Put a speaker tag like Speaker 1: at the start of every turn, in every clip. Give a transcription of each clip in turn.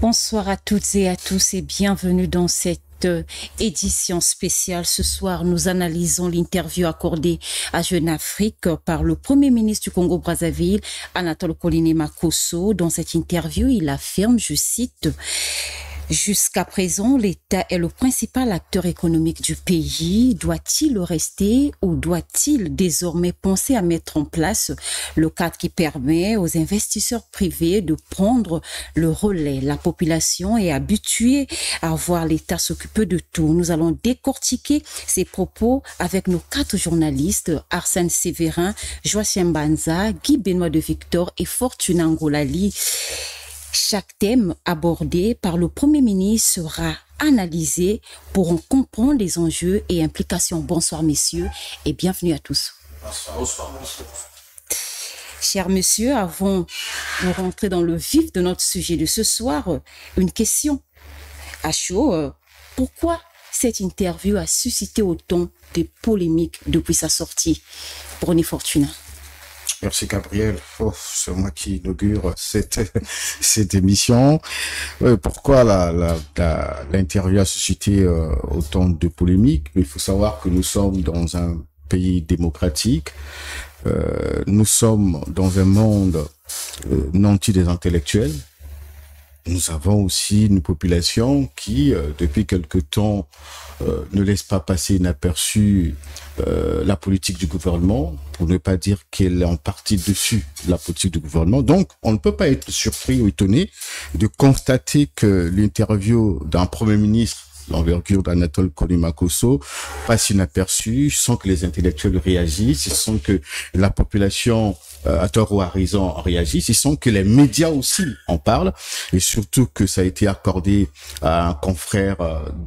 Speaker 1: Bonsoir à toutes et à tous et bienvenue dans cette édition spéciale. Ce soir, nous analysons l'interview accordée à Jeune Afrique par le Premier ministre du Congo-Brazzaville, Anatole Koliné-Makosso. Dans cette interview, il affirme, je cite, « Jusqu'à présent, l'État est le principal acteur économique du pays. Doit-il le rester ou doit-il désormais penser à mettre en place le cadre qui permet aux investisseurs privés de prendre le relais? La population est habituée à voir l'État s'occuper de tout. » Nous allons décortiquer ces propos avec nos 4 journalistes, Arsène Sévérin, Joachim Banza, Guy Benoît de Victor et Fortuna Ngolali. Chaque thème abordé par le Premier ministre sera analysé pour en comprendre les enjeux et implications. Bonsoir messieurs et bienvenue à tous.
Speaker 2: Bonsoir.
Speaker 1: Chers messieurs, avant de rentrer dans le vif de notre sujet de ce soir, une question à chaud. Pourquoi cette interview a suscité autant de polémiques depuis sa sortie? Prenez Fortuna.
Speaker 2: Merci Gabriel, c'est moi qui inaugure cette émission. Pourquoi l'interview a suscité autant de polémiques? Il faut savoir que nous sommes dans un pays démocratique, nous sommes dans un monde nanti des intellectuels. Nous avons aussi une population qui, depuis quelque temps, ne laisse pas passer inaperçu la politique du gouvernement, pour ne pas dire qu'elle est en partie dessus la politique du gouvernement. Donc, on ne peut pas être surpris ou étonné de constater que l'interview d'un Premier ministre, l'envergure d'Anatole Koliné-Makosso, passe inaperçu, sans que les intellectuels réagissent, sans que la population, à tort ou à raison, réagisse, sans que les médias aussi en parlent, et surtout que ça a été accordé à un confrère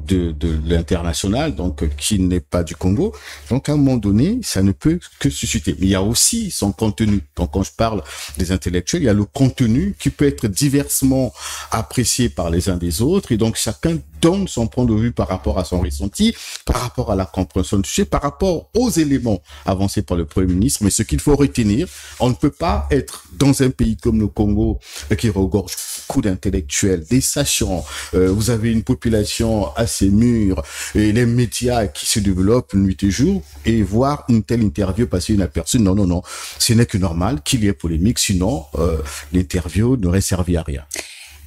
Speaker 2: de l'international, donc qui n'est pas du Congo. Donc à un moment donné, ça ne peut que susciter. Mais il y a aussi son contenu. Donc quand je parle des intellectuels, il y a le contenu qui peut être diversement apprécié par les uns des autres, et donc chacun donne son point de vue par rapport à son ressenti, par rapport à la compréhension du sujet, par rapport aux éléments avancés par le Premier ministre. Mais ce qu'il faut retenir, on ne peut pas être dans un pays comme le Congo qui regorge beaucoup d'intellectuels, des sachants. Vous avez une population assez mûre et les médias qui se développent nuit et jour, et voir une telle interview passer inaperçue. Non. Ce n'est que normal qu'il y ait polémique, sinon l'interview n'aurait servi à rien.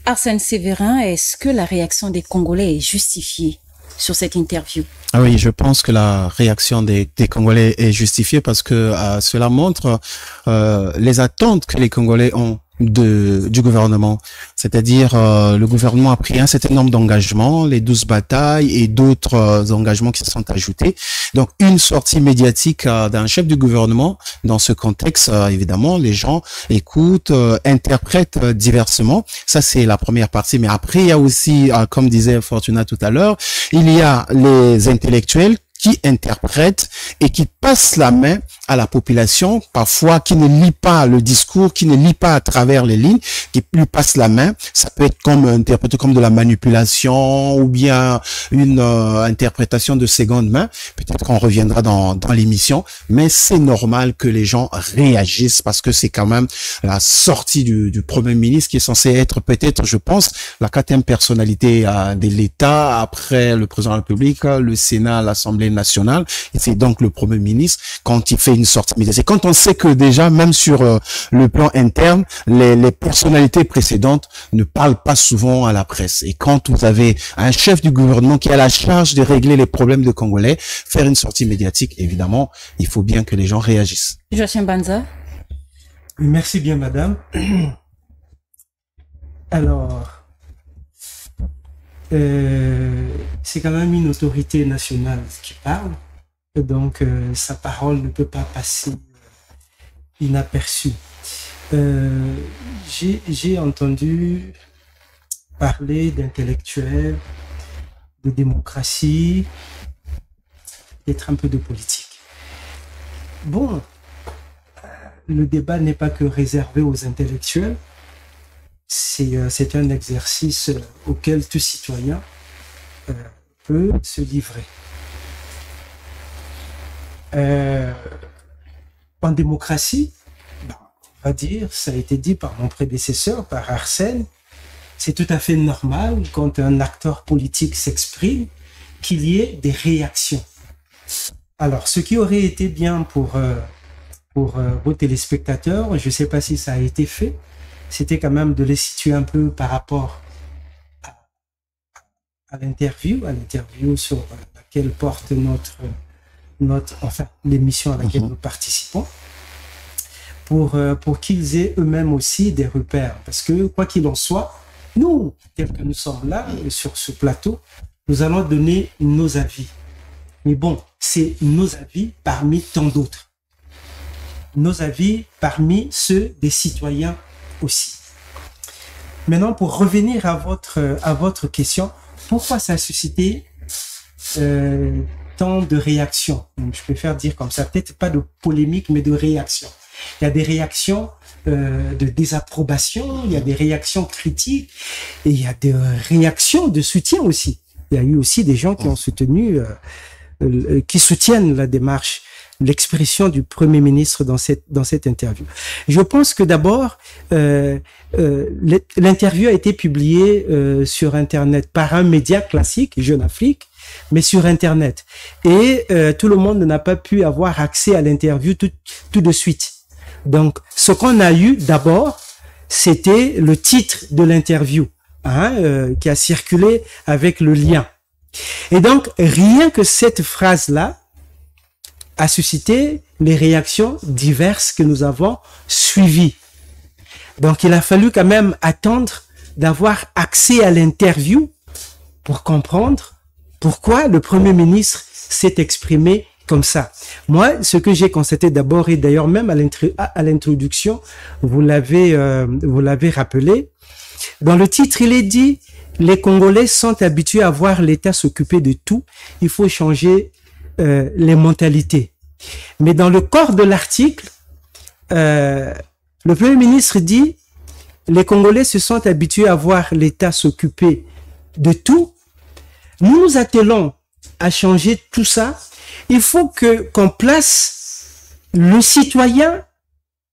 Speaker 1: Arsène Sévérin, est-ce que la réaction des Congolais est justifiée sur cette interview?
Speaker 3: Ah oui, je pense que la réaction des Congolais est justifiée parce que cela montre les attentes que les Congolais ont du gouvernement. C'est-à-dire, le gouvernement a pris un certain nombre d'engagements, les 12 batailles et d'autres engagements qui se sont ajoutés. Donc, une sortie médiatique d'un chef du gouvernement, dans ce contexte, évidemment, les gens écoutent, interprètent diversement. Ça, c'est la première partie. Mais après, il y a aussi, comme disait Fortuna tout à l'heure, il y a les intellectuels qui interprètent et qui passent la main à la population, parfois qui ne lit pas le discours, qui ne lit pas à travers les lignes, qui lui passe la main. Ça peut être comme interprété comme de la manipulation ou bien une interprétation de seconde main. Peut-être qu'on reviendra dans l'émission, mais c'est normal que les gens réagissent parce que c'est quand même la sortie du Premier ministre qui est censé être peut-être, je pense, la 4e personnalité de l'État après le président de la République, le Sénat, l'Assemblée nationale, et c'est donc le Premier ministre quand il fait une sortie médiatique. Quand on sait que déjà, même sur le plan interne, les personnalités précédentes ne parlent pas souvent à la presse. Et quand vous avez un chef du gouvernement qui a la charge de régler les problèmes de Congolais, faire une sortie médiatique, évidemment, il faut bien que les gens réagissent.
Speaker 1: Joachim Banza.
Speaker 4: Merci bien, madame. Alors, c'est quand même une autorité nationale qui parle, donc sa parole ne peut pas passer inaperçue. J'ai entendu parler d'intellectuels, de démocratie, peut-être un peu de politique. Bon, le débat n'est pas que réservé aux intellectuels. C'est un exercice auquel tout citoyen peut se livrer. En démocratie, on va dire, ça a été dit par mon prédécesseur, par Arsène, c'est tout à fait normal quand un acteur politique s'exprime qu'il y ait des réactions. Alors, ce qui aurait été bien pour vos téléspectateurs, je ne sais pas si ça a été fait, c'était quand même de les situer un peu par rapport à l'interview sur laquelle porte l'émission à laquelle nous participons, pour qu'ils aient eux-mêmes aussi des repères. Parce que, quoi qu'il en soit, nous, tels que nous sommes là, sur ce plateau, nous allons donner nos avis. Mais bon, c'est nos avis parmi tant d'autres. Nos avis parmi ceux des citoyens aussi. Maintenant, pour revenir à votre question, pourquoi ça a suscité tant de réactions? Je préfère dire comme ça, peut-être pas de polémique, mais de réactions. Il y a des réactions de désapprobation, il y a des réactions critiques, et il y a des réactions de soutien aussi. Il y a eu aussi des gens qui ont soutenu, qui soutiennent la démarche, l'expression du Premier ministre dans cette interview. Je pense que d'abord, l'interview a été publiée sur Internet par un média classique, Jeune Afrique, mais sur Internet. Et tout le monde n'a pas pu avoir accès à l'interview tout de suite. Donc, ce qu'on a eu d'abord, c'était le titre de l'interview, qui a circulé avec le lien. Et donc, rien que cette phrase-là a suscité les réactions diverses que nous avons suivies. Donc, il a fallu quand même attendre d'avoir accès à l'interview pour comprendre pourquoi le Premier ministre s'est exprimé comme ça. Moi, ce que j'ai constaté d'abord, et d'ailleurs même à l'introduction, vous l'avez rappelé, dans le titre, il est dit « Les Congolais sont habitués à voir l'État s'occuper de tout, il faut changer les mentalités ». Mais dans le corps de l'article, le Premier ministre dit « Les Congolais se sont habitués à voir l'État s'occuper de tout. Nous nous attelons à changer tout ça. Il faut qu'on place le citoyen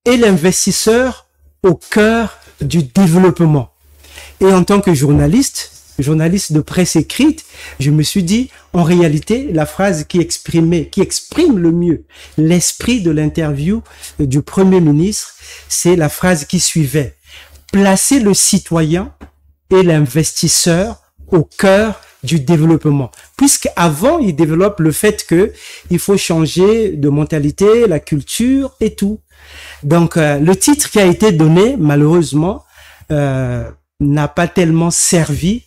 Speaker 4: et l'investisseur au cœur du développement. » Et en tant que journaliste de presse écrite, je me suis dit, en réalité, la phrase qui exprime le mieux l'esprit de l'interview du Premier ministre, c'est la phrase qui suivait. Placer le citoyen et l'investisseur au cœur du développement. Puisqu'avant, il développe le fait que il faut changer de mentalité, la culture et tout. Donc, le titre qui a été donné, malheureusement, n'a pas tellement servi,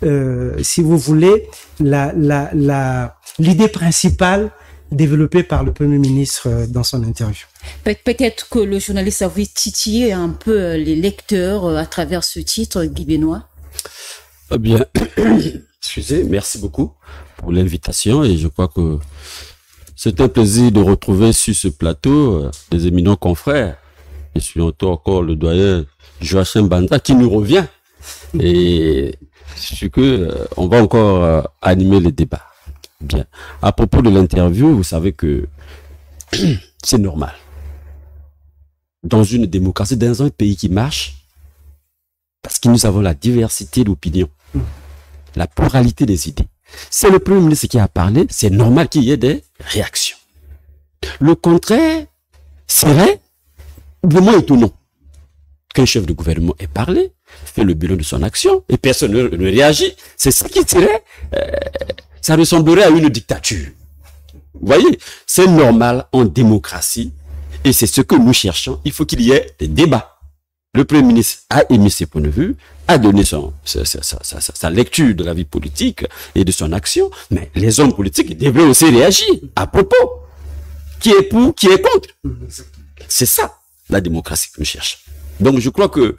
Speaker 4: si vous voulez, l'idée principale développée par le Premier ministre dans son interview.
Speaker 1: Peut-être que le journaliste a voulu titiller un peu les lecteurs à travers ce titre, Guy Benoît.
Speaker 5: Eh bien, excusez, merci beaucoup pour l'invitation et je crois que c'est un plaisir de retrouver sur ce plateau des éminents confrères. Je suis encore le doyen Joachim Banda qui nous revient et je suis que on va encore animer les débats. Bien. À propos de l'interview, vous savez que c'est normal. Dans une démocratie, dans un pays qui marche, parce que nous avons la diversité d'opinions, la pluralité des idées. C'est le Premier ministre qui a parlé, c'est normal qu'il y ait des réactions. Le contraire serait vraiment étonnant qu'un chef de gouvernement ait parlé, fait le bilan de son action, et personne ne réagit. C'est ce qui serait, ça ressemblerait à une dictature. Vous voyez, c'est normal en démocratie, et c'est ce que nous cherchons. Il faut qu'il y ait des débats. Le Premier ministre a émis ses points de vue, a donné sa lecture de la vie politique et de son action, mais les hommes politiques devraient aussi réagir à propos. Qui est pour, qui est contre. C'est ça, la démocratie que nous cherchons. Donc je crois que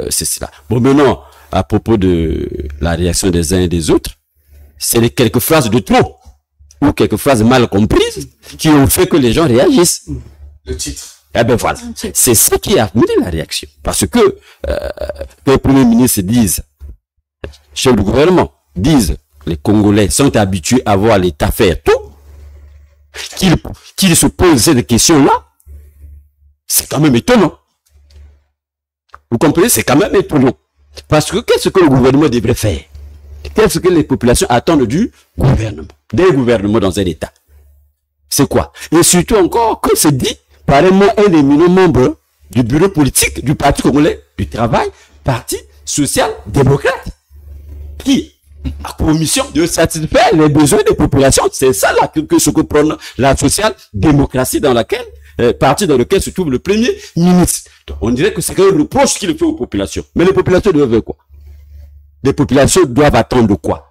Speaker 5: c'est cela. Bon, maintenant, à propos de la réaction des uns et des autres, c'est les quelques phrases de trop, ou quelques phrases mal comprises, qui ont fait que les gens réagissent.
Speaker 2: Le titre.
Speaker 5: Eh ben voilà, c'est ça qui a amené la réaction. Parce que le Premier ministre dise, chef du gouvernement, disent les Congolais sont habitués à voir l'État faire tout, qu'ils se posent cette question-là, c'est quand même étonnant. Vous comprenez, c'est quand même étonnant. Parce que qu'est-ce que le gouvernement devrait faire? Qu'est-ce que les populations attendent du gouvernement? Des gouvernements dans un État. C'est quoi? Et surtout encore que c'est dit par un éminent membre du bureau politique du Parti congolais du travail, Parti social-démocrate, qui a pour mission de satisfaire les besoins des populations. C'est ça là que ce que prend la social-démocratie dans laquelle, parti dans lequel se trouve le premier ministre. Donc, on dirait que c'est un reproche qu'il fait aux populations. Mais les populations doivent quoi? Les populations doivent attendre quoi?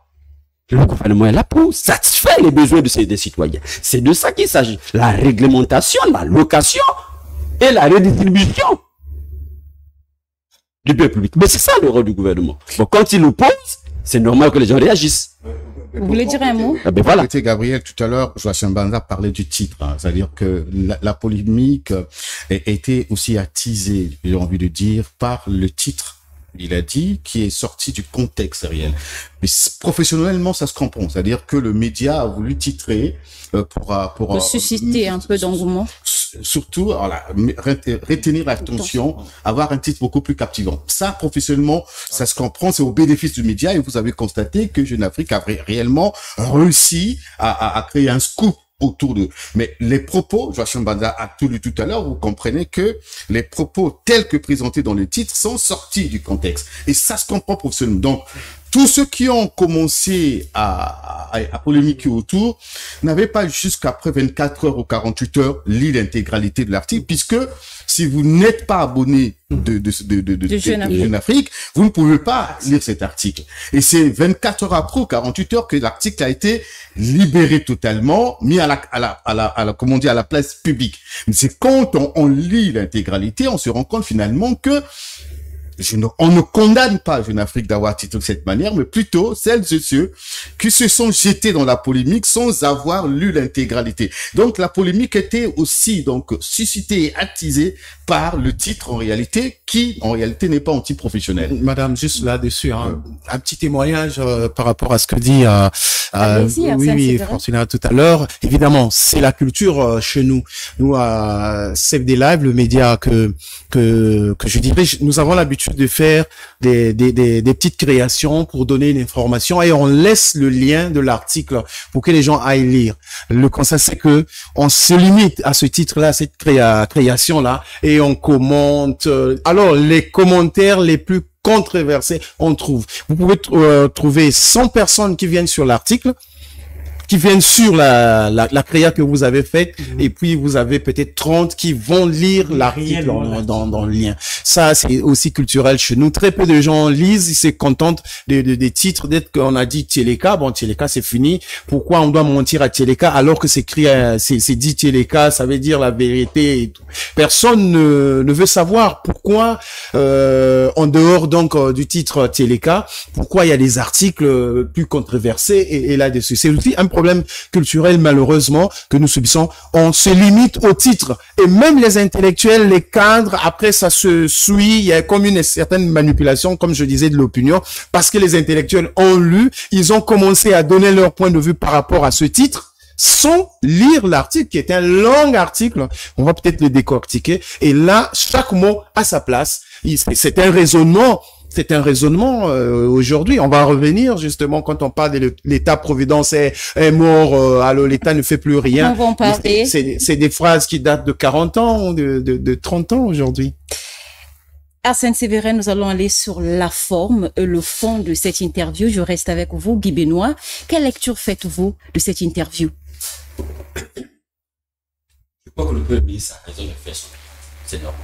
Speaker 5: Le gouvernement est là pour satisfaire les besoins des citoyens. C'est de ça qu'il s'agit. La réglementation, la location et la redistribution du bien public. Mais c'est ça le rôle du gouvernement. Bon, quand il oppose, c'est normal que les gens réagissent.
Speaker 1: Vous voulez dire un mot?
Speaker 5: Ben voilà.
Speaker 2: Gabriel, tout à l'heure, Joachim Banza parlait du titre. Hein, c'est-à-dire que la polémique était aussi attisée, j'ai envie de dire, par le titre. Il a dit, qui est sorti du contexte réel. Mais professionnellement, ça se comprend. C'est-à-dire que le média a voulu titrer pour
Speaker 1: susciter un peu d'engouement.
Speaker 2: Surtout, voilà, retenir l'attention, avoir un titre beaucoup plus captivant. Ça, professionnellement, ça se comprend. C'est au bénéfice du média. Et vous avez constaté que Jeune Afrique a réellement réussi à créer un scoop autour d'eux. Mais les propos, Joachim Banza a tout lu tout à l'heure, vous comprenez que les propos tels que présentés dans le titre sont sortis du contexte. Et ça se comprend professionnellement. Donc, tous ceux qui ont commencé à polémiquer autour n'avaient pas jusqu'après 24 heures ou 48 heures lu l'intégralité de l'article, puisque si vous n'êtes pas abonné de Jeune Afrique, vous ne pouvez pas lire cet article. Et c'est 24 heures après ou 48 heures que l'article a été libéré totalement, mis à la place publique. Mais c'est quand on lit l'intégralité, on se rend compte finalement que on ne condamne pas Jeune Afrique d'avoir titré de cette manière, mais plutôt celles et ceux qui se sont jetés dans la polémique sans avoir lu l'intégralité. Donc la polémique était aussi donc suscitée et attisée par le titre en réalité, qui en réalité n'est pas anti-professionnel.
Speaker 3: Madame, juste là-dessus, un petit témoignage par rapport à ce que dit Francina tout à l'heure. Évidemment, c'est la culture chez nous. Nous, à Save des Lives, le média que je dirige, nous avons l'habitude de faire des petites créations pour donner une information et on laisse le lien de l'article pour que les gens aillent lire. Le constat, c'est que on se limite à ce titre-là, cette création-là, et on commente. Alors, les commentaires les plus controversés, on trouve. Vous pouvez trouver 100 personnes qui viennent sur l'article, qui viennent sur la créa que vous avez faite, et puis vous avez peut-être 30 qui vont lire l'article dans le lien. Ça, c'est aussi culturel chez nous. Très peu de gens lisent, ils se contentent des titres. Dès qu'on a dit Tieleka, bon, Tieleka, c'est fini. Pourquoi on doit mentir à Tieleka alors que c'est dit Tieleka, ça veut dire la vérité et tout. Personne ne veut savoir pourquoi, en dehors donc du titre Tieleka, pourquoi il y a des articles plus controversés et là-dessus. C'est aussi un problème culturel, malheureusement, que nous subissons. On se limite au titre. Et même les intellectuels, les cadres, après, ça se suit. Il y a comme une certaine manipulation, comme je disais, de l'opinion. Parce que les intellectuels ont lu, ils ont commencé à donner leur point de vue par rapport à ce titre, sans lire l'article, qui est un long article. On va peut-être le décortiquer. Et là, chaque mot a sa place. C'est un raisonnement. C'est un raisonnement aujourd'hui. On va revenir justement quand on parle de l'État-providence est mort, alors l'État ne fait plus rien.
Speaker 1: On va en parler.
Speaker 3: C'est des phrases qui datent de 40 ans, de 30 ans aujourd'hui.
Speaker 1: Arsène Sévérin, nous allons aller sur la forme et le fond de cette interview. Je reste avec vous, Guy Benoît. Quelle lecture faites-vous de cette interview?
Speaker 5: Je crois que le Premier ministre a raison de faire son travail. C'est normal.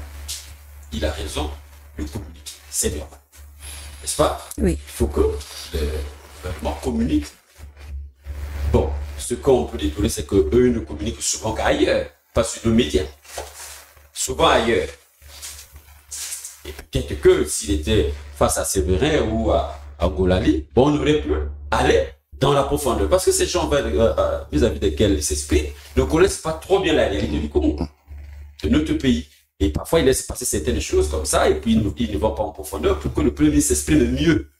Speaker 5: Il a raison de communiquer. C'est normal. N'est-ce pas?
Speaker 1: Oui.
Speaker 5: Il faut que le gouvernement communique. Bon, ce qu'on peut déplorer, c'est qu'eux ne communiquent souvent qu'ailleurs, pas sur nos médias. Souvent ailleurs. Et peut-être que s'il était face à Sévérin ou à Ngolali, bon, on aurait pu aller dans la profondeur. Parce que ces gens vis-à-vis desquels ils s'expriment ne connaissent pas trop bien la réalité du Congo, de notre pays. Et parfois, ils laissent passer certaines choses comme ça, et puis ils ne vont pas en profondeur pour que le Premier ministre s'exprime mieux.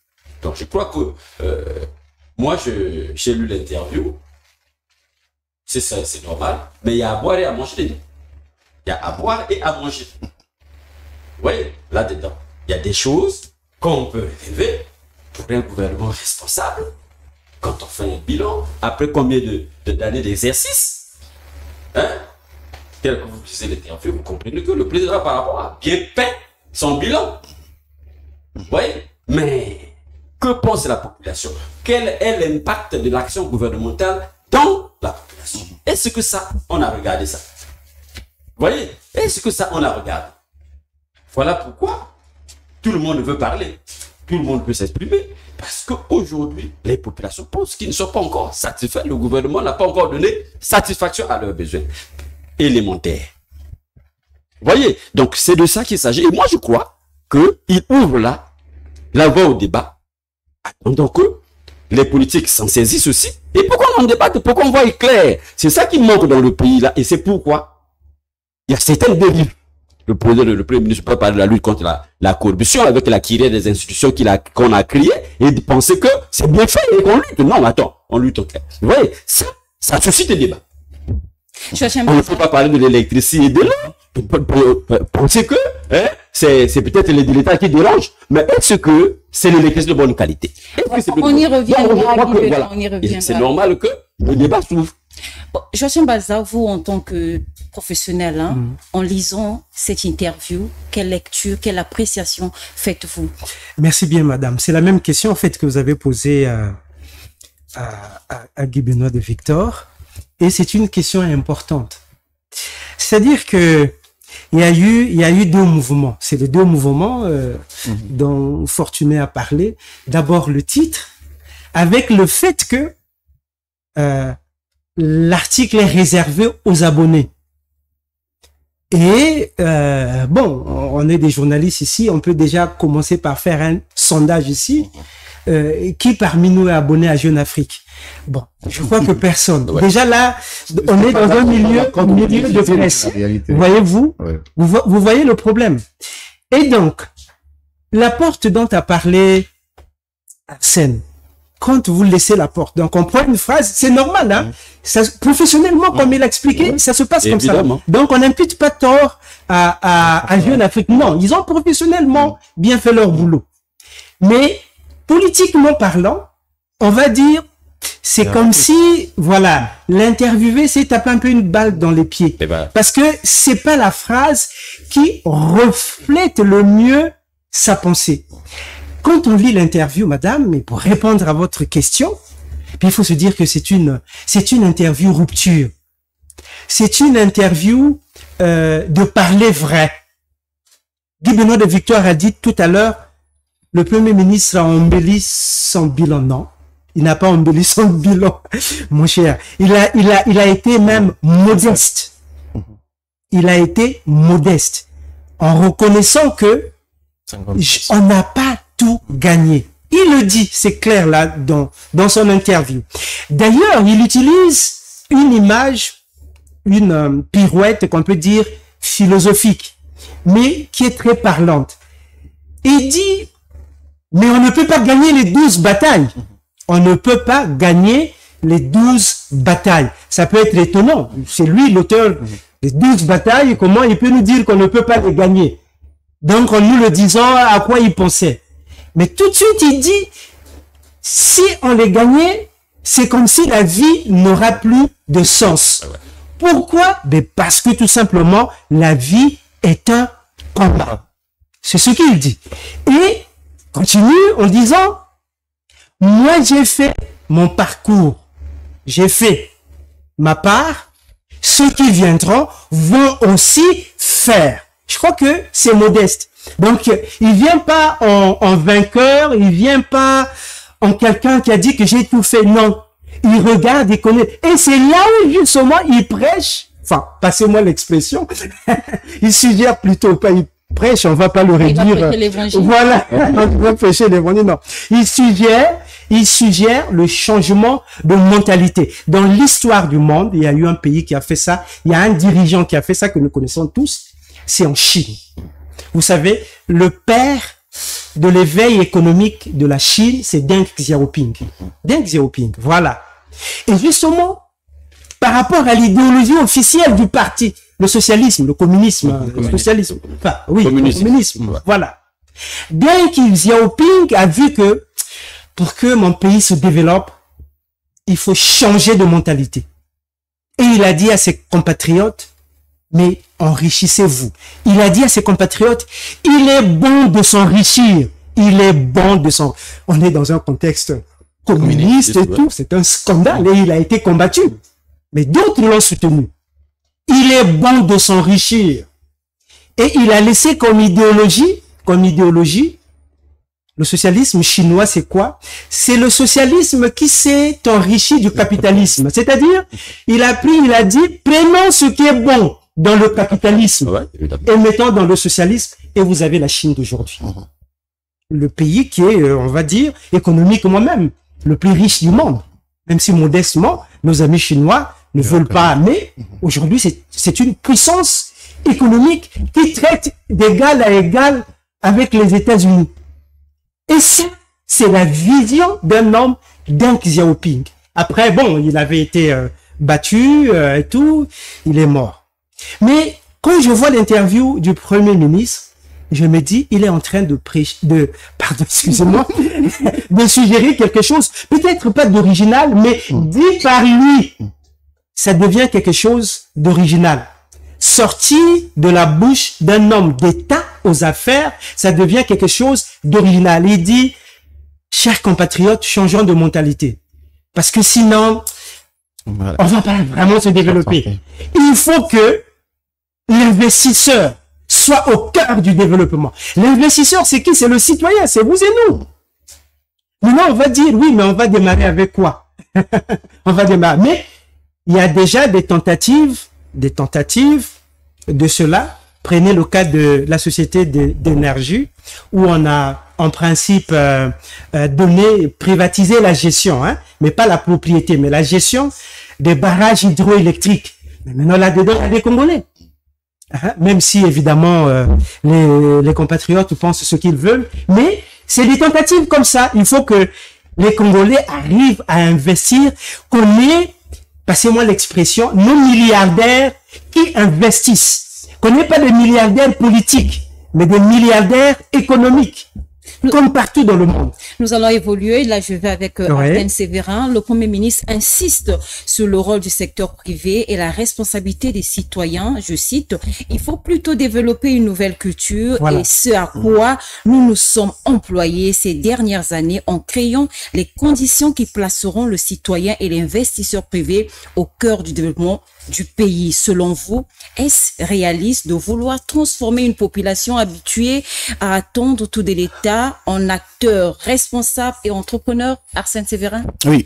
Speaker 5: Donc, je crois que moi, j'ai lu l'interview. C'est normal, mais il y a à boire et à manger dedans. Il y a à boire et à manger. Vous voyez, là-dedans, il y a des choses qu'on peut rêver pour un gouvernement responsable quand on fait un bilan, après combien d'années d'exercice, hein, tel que vous lisez l'interview, vous comprenez que le président par rapport a bien peint son bilan. Vous voyez? Mais que pense la population? Quel est l'impact de l'action gouvernementale dans la population? Est-ce que ça, on a regardé ça? Vous voyez? Est-ce que ça, on a regardé? Voilà pourquoi tout le monde veut parler. Tout le monde peut s'exprimer. Parce qu'aujourd'hui, les populations pensent qu'ils ne sont pas encore satisfaits. Le gouvernement n'a pas encore donné satisfaction à leurs besoins élémentaires. Vous voyez? Donc, c'est de ça qu'il s'agit. Et moi, je crois qu'il ouvre là la voie au débat. Donc, les politiques s'en saisissent aussi. Et pourquoi on en débatte? Pourquoi on voit clair? C'est ça qui manque dans le pays là. Et c'est pourquoi il y a certaines dérives. Le Premier ministre peut parler de la lutte contre la corruption avec la kyrielle des institutions qu'on a créées et de penser que c'est bien fait et qu'on lutte. Non, attends, on lutte au clair. Vous voyez, ça suscite des débats. On ne peut pas parler de l'électricité et de l'eau. Penser que c'est peut-être l'État qui dérange, mais est-ce que c'est l'électricité de bonne qualité?
Speaker 1: On y revient.
Speaker 5: C'est normal que le débat s'ouvre.
Speaker 1: Bon, Joachim Baza, vous en tant que professionnel, en lisant cette interview, quelle lecture, quelle appréciation faites-vous?
Speaker 4: Merci bien, madame. C'est la même question en fait que vous avez posée à Guy Benoît de Victor, et c'est une question importante. C'est-à-dire que il y a eu deux mouvements. C'est les deux mouvements dont Fortuné a parlé. D'abord le titre, avec le fait que l'article est réservé aux abonnés. Et bon, on est des journalistes ici, on peut déjà commencer par faire un sondage ici. Qui parmi nous est abonné à Jeune Afrique? Bon, je crois que personne. Ouais. Déjà là, on est dans un milieu de presse. Voyez-vous? Ouais. Vous voyez le problème. Et donc, la porte dont a parlé Arsène, quand vous laissez la porte, donc on prend une phrase, c'est normal, hein? Ça, professionnellement, comme il a expliqué, ça se passe évidemment. Comme ça. Donc on n'impute pas tort à Jeune Afrique. Non, ils ont professionnellement bien fait leur boulot. Mais politiquement parlant, on va dire, c'est comme si, voilà, l'interviewé s'est tapé un peu une balle dans les pieds. Parce que c'est pas la phrase qui reflète le mieux sa pensée. Quand on lit l'interview, madame, mais pour répondre à votre question, puis il faut se dire que c'est une interview rupture. C'est une interview de parler vrai. Guy Benoît de Victor a dit tout à l'heure, le Premier ministre a embelli son bilan. Non, il n'a pas embelli son bilan, mon cher. Il a été même modeste. Il a été modeste en reconnaissant que on n'a pas tout gagné. Il le dit, c'est clair là dans son interview. D'ailleurs, il utilise une image, une pirouette qu'on peut dire philosophique, mais qui est très parlante. Il dit, mais on ne peut pas gagner les 12 batailles. On ne peut pas gagner les 12 batailles. Ça peut être étonnant. C'est lui l'auteur des 12 batailles. Comment il peut nous dire qu'on ne peut pas les gagner? Donc, en nous le disant, à quoi il pensait. Mais tout de suite, il dit, si on les gagnait, c'est comme si la vie n'aura plus de sens. Pourquoi? Ben parce que tout simplement, la vie est un combat. C'est ce qu'il dit. Et continue en disant, moi j'ai fait mon parcours, j'ai fait ma part, ceux qui viendront vont aussi faire. Je crois que c'est modeste. Donc, il vient pas en vainqueur, il vient pas en quelqu'un qui a dit que j'ai tout fait. Non. Il regarde, il connaît. Et c'est là où, justement, il prêche. Enfin, passez-moi l'expression. Il suggère plutôt, pas il prêche, on va pas le réduire. Il va prêcher l'évangile. Voilà. On va prêcher l'évangile, non. Il suggère le changement de mentalité. Dans l'histoire du monde, il y a eu un pays qui a fait ça. Il y a un dirigeant qui a fait ça que nous connaissons tous. C'est en Chine. Vous savez, le père de l'éveil économique de la Chine, c'est Deng Xiaoping. Deng Xiaoping, voilà. Et justement, par rapport à l'idéologie officielle du parti, le socialisme, le communisme, le socialisme, enfin, oui, le communisme, voilà. Deng Xiaoping a vu que pour que mon pays se développe, il faut changer de mentalité. Et il a dit à ses compatriotes, mais enrichissez-vous. Il a dit à ses compatriotes, il est bon de s'enrichir. Il est bon de s'enrichir. On est dans un contexte communiste et tout. C'est un scandale et il a été combattu. Mais d'autres l'ont soutenu. Il est bon de s'enrichir. Et il a laissé comme idéologie, le socialisme chinois, c'est quoi? C'est le socialisme qui s'est enrichi du capitalisme. C'est-à-dire, il a dit, prenons ce qui est bon dans le capitalisme et mettons dans le socialisme, et vous avez la Chine d'aujourd'hui. Le pays qui est, on va dire, économiquement même, le plus riche du monde. Même si modestement, nos amis chinois ne veulent pas, mais aujourd'hui, c'est une puissance économique qui traite d'égal à égal avec les États-Unis. Et ça, c'est la vision d'un homme, Deng Xiaoping. Après, bon, il avait été battu et tout, il est mort. Mais quand je vois l'interview du Premier ministre, je me dis, il est en train de pardon, excusez-moi, de suggérer quelque chose, peut-être pas d'original, mais dit par lui, ça devient quelque chose d'original. Sorti de la bouche d'un homme d'État aux affaires, ça devient quelque chose d'original. Il dit, chers compatriotes, changeons de mentalité. Parce que sinon, voilà, on va pas vraiment se développer. Il faut que l'investisseur soit au cœur du développement. L'investisseur, c'est qui? C'est le citoyen, c'est vous et nous. Maintenant, on va dire, oui, mais on va démarrer avec quoi? On va démarrer. Mais il y a déjà des tentatives de cela. Prenez le cas de la société d'énergie, où on a en principe privatisé la gestion, hein, mais pas la propriété, mais la gestion des barrages hydroélectriques. Mais maintenant, là-dedans, il y a des Congolais. Hein, même si, évidemment, les compatriotes pensent ce qu'ils veulent, mais c'est des tentatives comme ça. Il faut que les Congolais arrivent à investir, qu'on ait, passez-moi l'expression, nos milliardaires qui investissent. Qu'on n'ait pas des milliardaires politiques, mais des milliardaires économiques, comme partout dans le monde.
Speaker 1: Nous allons évoluer. Là, je vais avec Arsène Séverin. Le Premier ministre insiste sur le rôle du secteur privé et la responsabilité des citoyens. Je cite, il faut plutôt développer une nouvelle culture, voilà, et ce à quoi nous nous sommes employés ces dernières années en créant les conditions qui placeront le citoyen et l'investisseur privé au cœur du développement du pays. Selon vous, est-ce réaliste de vouloir transformer une population habituée à attendre tout de l'État en acteur responsable et entrepreneur? Arsène Séverin?
Speaker 3: Oui,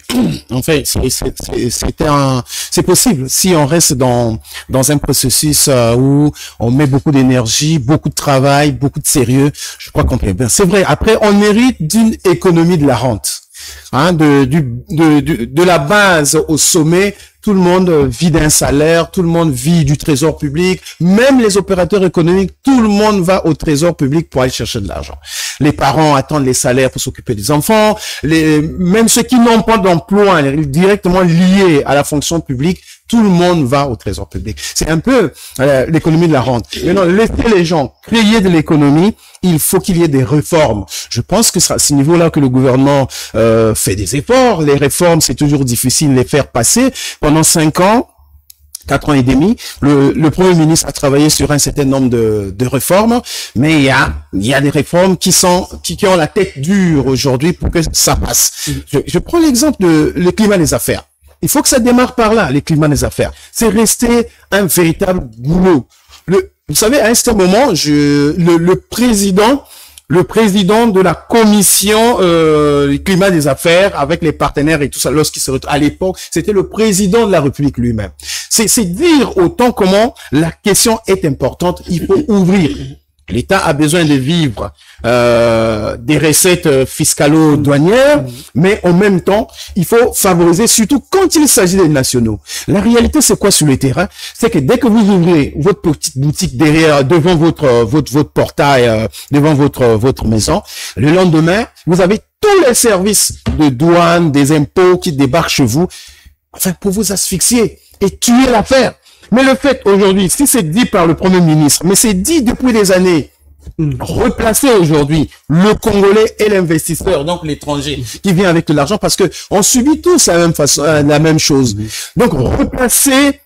Speaker 3: en fait, c'est possible si on reste dans un processus où on met beaucoup d'énergie, beaucoup de travail, beaucoup de sérieux. Je crois qu'on peut bien. C'est vrai. Après, on hérite d'une économie de la rente, hein, de la base au sommet. Tout le monde vit d'un salaire, tout le monde vit du trésor public, même les opérateurs économiques, tout le monde va au trésor public pour aller chercher de l'argent. Les parents attendent les salaires pour s'occuper des enfants, même ceux qui n'ont pas d'emploi directement liés à la fonction publique, tout le monde va au trésor public. C'est un peu l'économie de la rente. Maintenant, laisser les gens créer de l'économie, il faut qu'il y ait des réformes. Je pense que c'est à ce niveau-là que le gouvernement fait des efforts. Les réformes, c'est toujours difficile de les faire passer. Pendant 4 ans et demi, le Premier ministre a travaillé sur un certain nombre de réformes, mais il y a des réformes qui ont la tête dure aujourd'hui pour que ça passe. Je prends l'exemple le climat des affaires. Il faut que ça démarre par là, les climats des affaires. C'est resté un véritable boulot. Vous savez, à un certain moment, le président de la commission climat des affaires avec les partenaires et tout ça, lorsqu'il se retrouve à l'époque, c'était le président de la République lui-même. C'est dire autant comment la question est importante. Il faut ouvrir. L'État a besoin de vivre des recettes fiscalo-douanières, mais en même temps, il faut favoriser, surtout quand il s'agit des nationaux. La réalité, c'est quoi sur le terrain? C'est que dès que vous ouvrez votre petite boutique devant votre portail, devant votre maison, le lendemain, vous avez tous les services de douane, des impôts qui débarquent chez vous, enfin, pour vous asphyxier et tuer l'affaire. Mais le fait aujourd'hui, si c'est dit par le Premier ministre, mais c'est dit depuis des années, replacer aujourd'hui le Congolais et l'investisseur, donc l'étranger, qui vient avec de l'argent, parce que on subit tous la même chose. Donc, replacer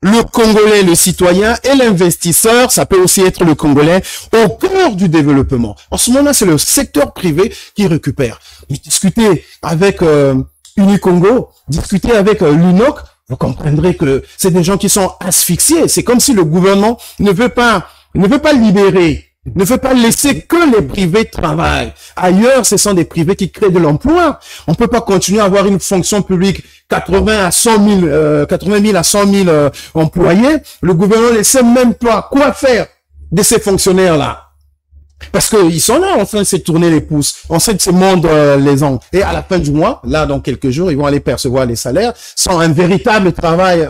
Speaker 3: le Congolais, le citoyen et l'investisseur, ça peut aussi être le Congolais au cœur du développement. En ce moment, c'est le secteur privé qui récupère. Discuter avec Unicongo, discuter avec l'UNOC, vous comprendrez que c'est des gens qui sont asphyxiés. C'est comme si le gouvernement ne veut pas libérer, ne veut pas laisser que les privés travaillent. Ailleurs, ce sont des privés qui créent de l'emploi. On peut pas continuer à avoir une fonction publique 80 000 à 100 000 employés. Le gouvernement ne sait même pas quoi faire de ces fonctionnaires-là. Parce qu'ils sont là en train de se tourner les pouces, en train de se mordre les ongles. Et à la fin du mois, là, dans quelques jours, ils vont aller percevoir les salaires sans un véritable travail,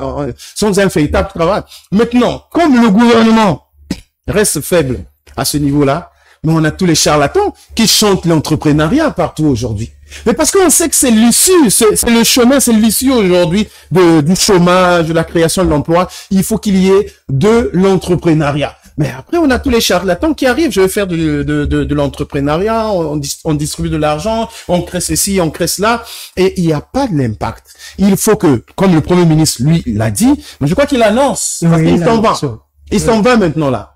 Speaker 3: Maintenant, comme le gouvernement reste faible à ce niveau-là, mais on a tous les charlatans qui chantent l'entrepreneuriat partout aujourd'hui. Mais parce qu'on sait que c'est l'issue, c'est le chemin, c'est l'issue aujourd'hui du chômage, de la création de l'emploi. Il faut qu'il y ait de l'entrepreneuriat. Mais après, on a tous les charlatans qui arrivent. Je vais faire de l'entrepreneuriat, on distribue de l'argent, on crée ceci, on crée cela, et il n'y a pas de l'impact. Il faut que, comme le Premier ministre, lui, l'a dit, mais je crois qu'il annonce, parce qu'il s'en va. Il s'en va maintenant, là.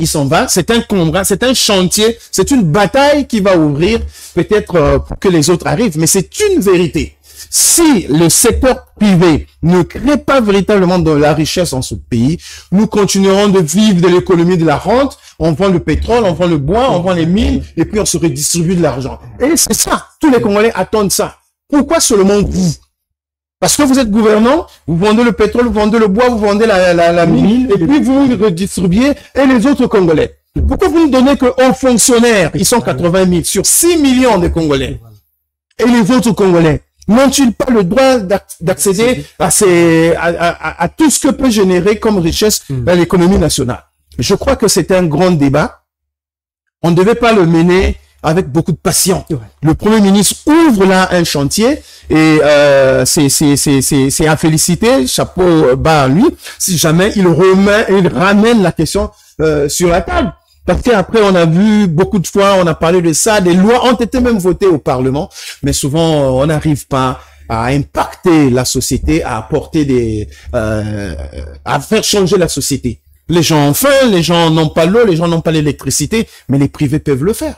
Speaker 3: Il s'en va, c'est un combat, c'est un chantier, c'est une bataille qui va ouvrir, peut-être pour que les autres arrivent, mais c'est une vérité. Si le secteur privé ne crée pas véritablement de la richesse dans ce pays, nous continuerons de vivre de l'économie de la rente, on vend le pétrole, on vend le bois, on vend les mines, et puis on se redistribue de l'argent. Et c'est ça, tous les Congolais attendent ça. Pourquoi seulement vous? Parce que vous êtes gouvernant, vous vendez le pétrole, vous vendez le bois, vous vendez la mine, et puis vous redistribuez, et les autres Congolais. Pourquoi vous ne donnez qu'aux fonctionnaires, ils sont 80 000 sur 6 millions de Congolais, et les autres Congolais n'ont-ils pas le droit d'accéder à tout ce que peut générer comme richesse l'économie nationale? Je crois que c'est un grand débat. On ne devait pas le mener avec beaucoup de passion. Le Premier ministre ouvre là un chantier et c'est à féliciter, chapeau bas à lui, si jamais il ramène la question sur la table. Parce qu'après, on a vu beaucoup de fois, on a parlé de ça, des lois ont été même votées au Parlement, mais souvent, on n'arrive pas à impacter la société, à apporter à faire changer la société. Les gens ont faim, les gens n'ont pas l'eau, les gens n'ont pas l'électricité, mais les privés peuvent le faire.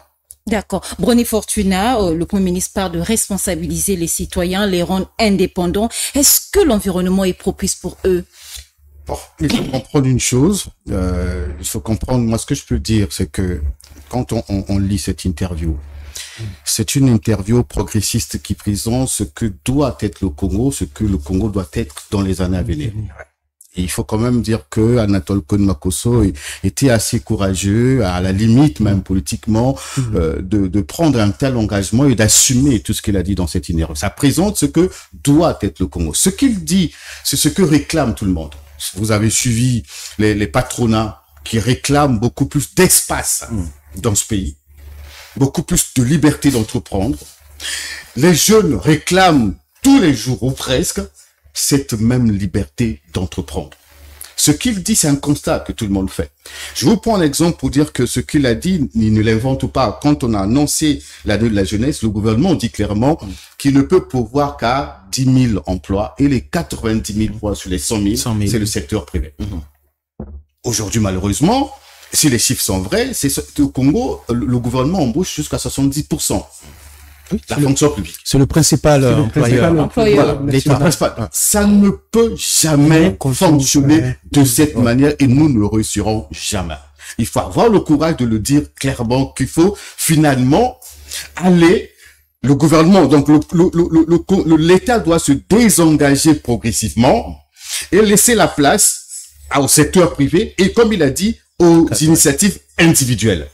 Speaker 1: D'accord. Brony Fortuna, le Premier ministre parle de responsabiliser les citoyens, les rendre indépendants. Est-ce que l'environnement est propice pour eux?
Speaker 2: Bon, il faut comprendre une chose. Il faut comprendre, moi, ce que je peux dire, c'est que quand on lit cette interview, c'est une interview progressiste qui présente ce que doit être le Congo, ce que le Congo doit être dans les années à venir. Et il faut quand même dire que Anatole Cohn-Makosso était assez courageux, à la limite même politiquement, de prendre un tel engagement et d'assumer tout ce qu'il a dit dans cette interview. Ça présente ce que doit être le Congo. Ce qu'il dit, c'est ce que réclame tout le monde. Vous avez suivi les patronats qui réclament beaucoup plus d'espace dans ce pays, beaucoup plus de liberté d'entreprendre. Les jeunes réclament tous les jours ou presque cette même liberté d'entreprendre. Ce qu'il dit, c'est un constat que tout le monde fait. Je vous prends un exemple pour dire que ce qu'il a dit, il ne l'invente pas. Quand on a annoncé l'année de la jeunesse, le gouvernement dit clairement qu'il ne peut pourvoir qu'à 10 000 emplois et les 90 000 emplois sur les 100 000, c'est le secteur privé. Aujourd'hui, malheureusement, si les chiffres sont vrais, c'est au Congo, le gouvernement embauche jusqu'à 70%. Oui, la fonction publique.
Speaker 3: C'est le principal employeur.
Speaker 2: Voilà, ça ne peut jamais fonctionner de cette manière et nous ne le réussirons jamais. Il faut avoir le courage de le dire clairement qu'il faut finalement aller, le gouvernement, donc l'État doit se désengager progressivement et laisser la place au secteur privé et, comme il a dit, aux initiatives individuelles.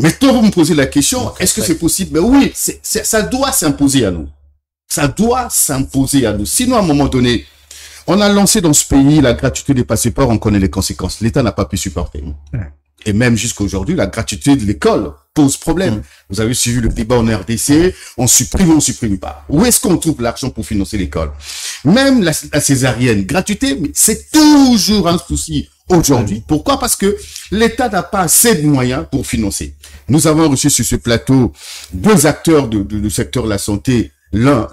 Speaker 2: Maintenant, vous me posez la question, est-ce que c'est possible? Mais oui, ça doit s'imposer à nous. Ça doit s'imposer à nous. Sinon, à un moment donné, on a lancé dans ce pays la gratuité des passeports, on connaît les conséquences. L'État n'a pas pu supporter. Et même jusqu'à aujourd'hui, la gratuité de l'école pose problème. Vous avez suivi le débat en RDC, on supprime pas. Où est-ce qu'on trouve l'argent pour financer l'école? Même la césarienne, gratuité, mais c'est toujours un souci. aujourd'hui. Pourquoi? Parce que l'État n'a pas assez de moyens pour financer. Nous avons reçu sur ce plateau 2 acteurs du secteur de la santé, l'un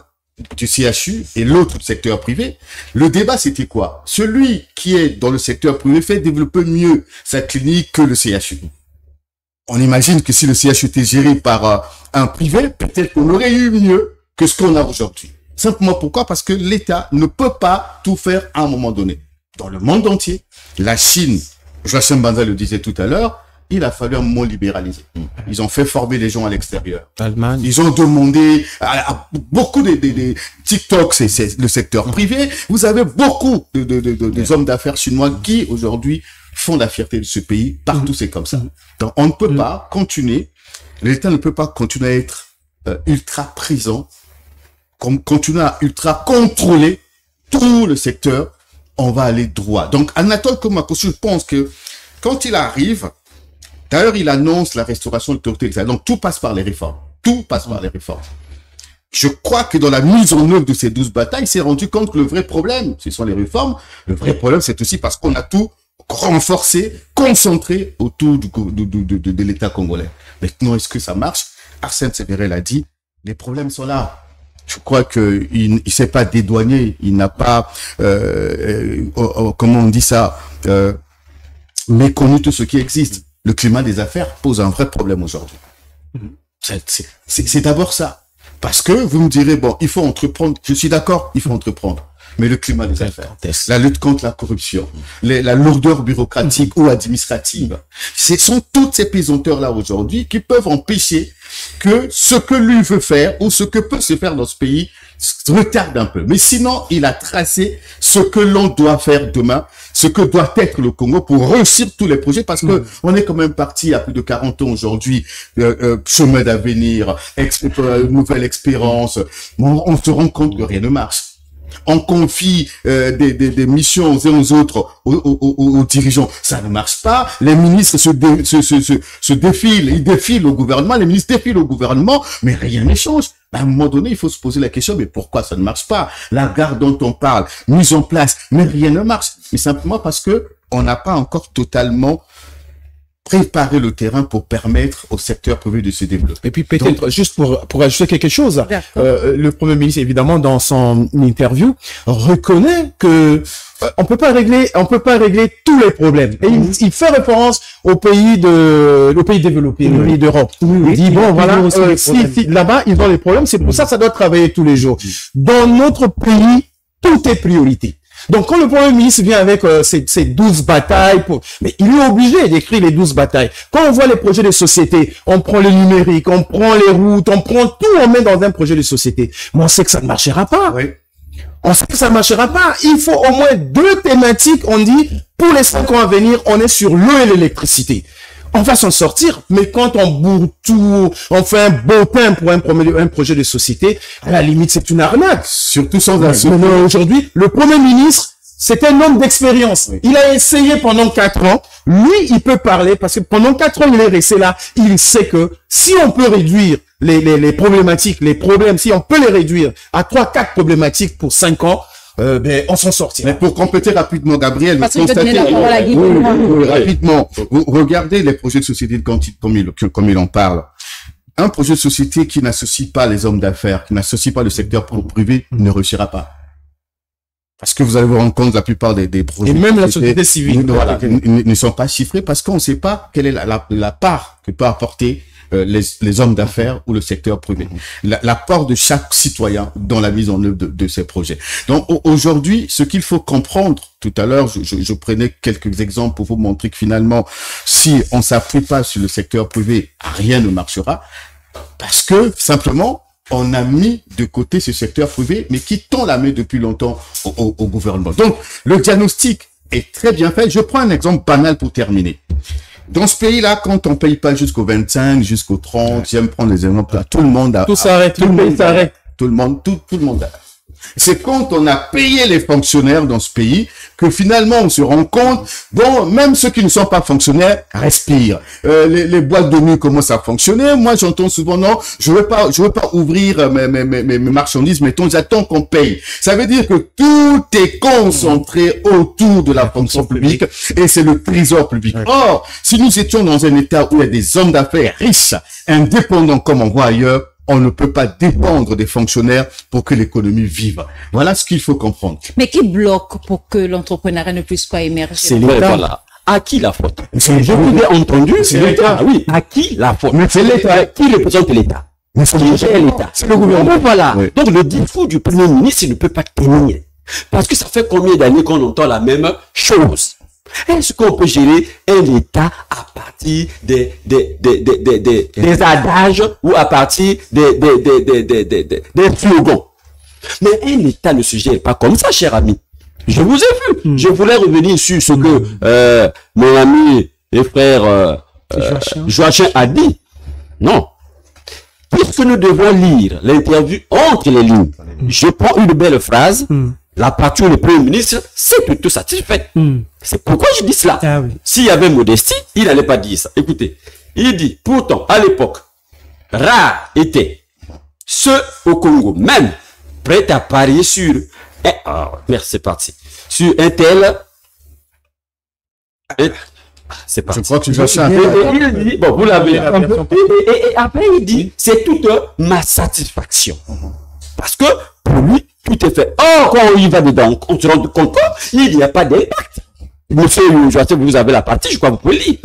Speaker 2: du CHU et l'autre du secteur privé. Le débat, c'était quoi? Celui qui est dans le secteur privé fait développer mieux sa clinique que le CHU. On imagine que si le CHU était géré par un privé, peut-être qu'on aurait eu mieux que ce qu'on a aujourd'hui. Simplement pourquoi? Parce que l'État ne peut pas tout faire à un moment donné. Dans le monde entier, la Chine, Joachim Banza le disait tout à l'heure, il a fallu un moment libéraliser. Ils ont fait former les gens à l'extérieur.
Speaker 3: Allemagne.
Speaker 2: Ils ont demandé à beaucoup de TikTok, c'est le secteur privé. Vous avez beaucoup de hommes d'affaires chinois qui aujourd'hui font la fierté de ce pays. Partout c'est comme ça. Donc on ne peut pas continuer, l'État ne peut pas continuer à être ultra présent, continuer à ultra contrôler tout le secteur. On va aller droit. Donc Anatole Komakos, je pense que quand il arrive, d'ailleurs, il annonce la restauration de l'autorité. Donc, tout passe par les réformes. Tout passe par les réformes. Je crois que dans la mise en œuvre de ces 12 batailles, il s'est rendu compte que le vrai problème, ce sont les réformes. Le vrai problème, c'est aussi parce qu'on a tout renforcé, concentré autour de l'État congolais. Maintenant, est-ce que ça marche? Arsène Sévéré l'a dit, les problèmes sont là. Je crois que il s'est pas dédouané, il n'a pas, comment on dit ça, méconnu tout ce qui existe. Le climat des affaires pose un vrai problème aujourd'hui. C'est d'abord ça. Parce que vous me direz, bon, il faut entreprendre. Je suis d'accord, il faut entreprendre. Mais le climat des affaires, la lutte contre la corruption, la lourdeur bureaucratique ou administrative, ce sont toutes ces pesanteurs-là aujourd'hui qui peuvent empêcher que ce que lui veut faire ou ce que peut se faire dans ce pays se retarde un peu. Mais sinon, il a tracé ce que l'on doit faire demain, ce que doit être le Congo pour réussir tous les projets, parce que on est quand même parti à plus de 40 ans aujourd'hui, chemin d'avenir, nouvelle expérience. On se rend compte que rien ne marche. On confie des missions aux uns aux autres, aux dirigeants. Ça ne marche pas. Les ministres se défilent, ils défilent au gouvernement, les ministres défilent au gouvernement, mais rien ne change. À un moment donné, il faut se poser la question, mais pourquoi ça ne marche pas? La gare dont on parle, mise en place, mais rien ne marche. Mais simplement parce que on n'a pas encore totalement préparer le terrain pour permettre au secteur privé de se développer.
Speaker 3: Et puis peut-être, juste pour ajouter quelque chose, le Premier ministre, évidemment, dans son interview, reconnaît que on peut pas régler tous les problèmes. Et il fait référence aux pays développés, aux pays d'Europe. Il dit, bon, voilà, si là-bas, ils ont les problèmes, c'est pour ça que ça doit travailler tous les jours. Dans notre pays, tout est priorité. Donc, quand le Premier ministre vient avec ces 12 batailles, mais il est obligé d'écrire les 12 batailles. Quand on voit les projets de société, on prend le numérique, on prend les routes, on prend tout, on met dans un projet de société. Mais on sait que ça ne marchera pas. Oui. On sait que ça ne marchera pas. Il faut au moins 2 thématiques. On dit, pour les 5 ans à venir, on est sur l'eau et l'électricité. On va s'en sortir, mais quand on bourre tout, on fait un bottin pour un projet de société, à la limite, c'est une arnaque.
Speaker 2: Surtout sans
Speaker 3: mais aujourd'hui, le Premier ministre, c'est un homme d'expérience. Oui. Il a essayé pendant 4 ans. Lui, il peut parler parce que pendant 4 ans, il est resté là. Il sait que si on peut réduire les problématiques, les problèmes, si on peut les réduire à 3-4 problématiques pour 5 ans, on s'en sortira.
Speaker 2: Mais pour compléter rapidement, Gabriel, rapidement, vous regardez les projets de société comme il en parle. Un projet de société qui n'associe pas les hommes d'affaires, qui n'associe pas le secteur privé, ne réussira pas. Parce que vous allez vous rendre compte, la plupart des projets...
Speaker 3: Et même la société civile.
Speaker 2: Voilà, ne sont pas chiffrés parce qu'on ne sait pas quelle est la part que peut apporter les hommes d'affaires ou le secteur privé. L'apport de chaque citoyen dans la mise en œuvre de ces projets. Donc aujourd'hui, ce qu'il faut comprendre, tout à l'heure, je prenais quelques exemples pour vous montrer que finalement, si on s'appuie pas sur le secteur privé, rien ne marchera. Parce que simplement, on a mis de côté ce secteur privé, mais qui tend la main depuis longtemps au gouvernement. Donc, le diagnostic est très bien fait. Je prends un exemple banal pour terminer. Dans ce pays-là, quand on paye pas jusqu'au 25, jusqu'au 30, j'aime prendre les exemples là, tout le monde a...
Speaker 3: Tout s'arrête, tout le pays s'arrête.
Speaker 2: Tout le monde a. C'est quand on a payé les fonctionnaires dans ce pays que finalement on se rend compte, bon, même ceux qui ne sont pas fonctionnaires respirent. Les boîtes de nuit commencent à fonctionner. Moi, j'entends souvent, non, je veux pas ouvrir mes marchandises, mettons, j'attends qu'on paye. Ça veut dire que tout est concentré autour de la fonction publique et c'est le trésor public. Or, si nous étions dans un État où il y a des hommes d'affaires riches, indépendants comme on voit ailleurs, on ne peut pas dépendre des fonctionnaires pour que l'économie vive. Voilà ce qu'il faut comprendre.
Speaker 1: Mais qui bloque pour que l'entrepreneuriat ne puisse pas émerger?
Speaker 5: C'est l'État. Voilà. À qui la faute? Je vous ai entendu.
Speaker 2: C'est l'État.
Speaker 5: Ah oui. À qui la faute?
Speaker 2: Mais c'est l'État.
Speaker 5: Qui représente l'État? C'est l'État.
Speaker 2: C'est le gouvernement.
Speaker 5: Voilà.
Speaker 2: Oui.
Speaker 5: Donc le discours du Premier ministre, il ne peut pas tenir. Parce que ça fait combien d'années qu'on entend la même chose? Est-ce qu'on peut gérer un État à partir des adages ou à partir des slogans? Mais un État ne se gère pas comme ça, cher ami. Je vous ai vu. Je voulais revenir sur ce que mon ami et frère Joachim a dit. Non. Puisque nous devons lire l'interview entre les lignes, je prends une belle phrase. La partie où le Premier ministre s'est plutôt satisfait. C'est pourquoi je dis cela.
Speaker 4: Ah oui.
Speaker 5: S'il y avait modestie, il n'allait pas dire ça. Écoutez, il dit, pourtant, à l'époque, rares étaient ceux au Congo, même prêts à parier sur merde, c'est parti. Sur un tel. C'est parti.
Speaker 2: Je crois que tu vas chercher.
Speaker 5: Il dit, bon, vous l'avez. Et après, il dit, c'est toute ma satisfaction. Parce que, pour lui, tout est fait. Or, quand on y va dedans, on se rend compte qu'il n'y a pas d'impact. Monsieur, vous avez la partie, je crois que vous pouvez lire.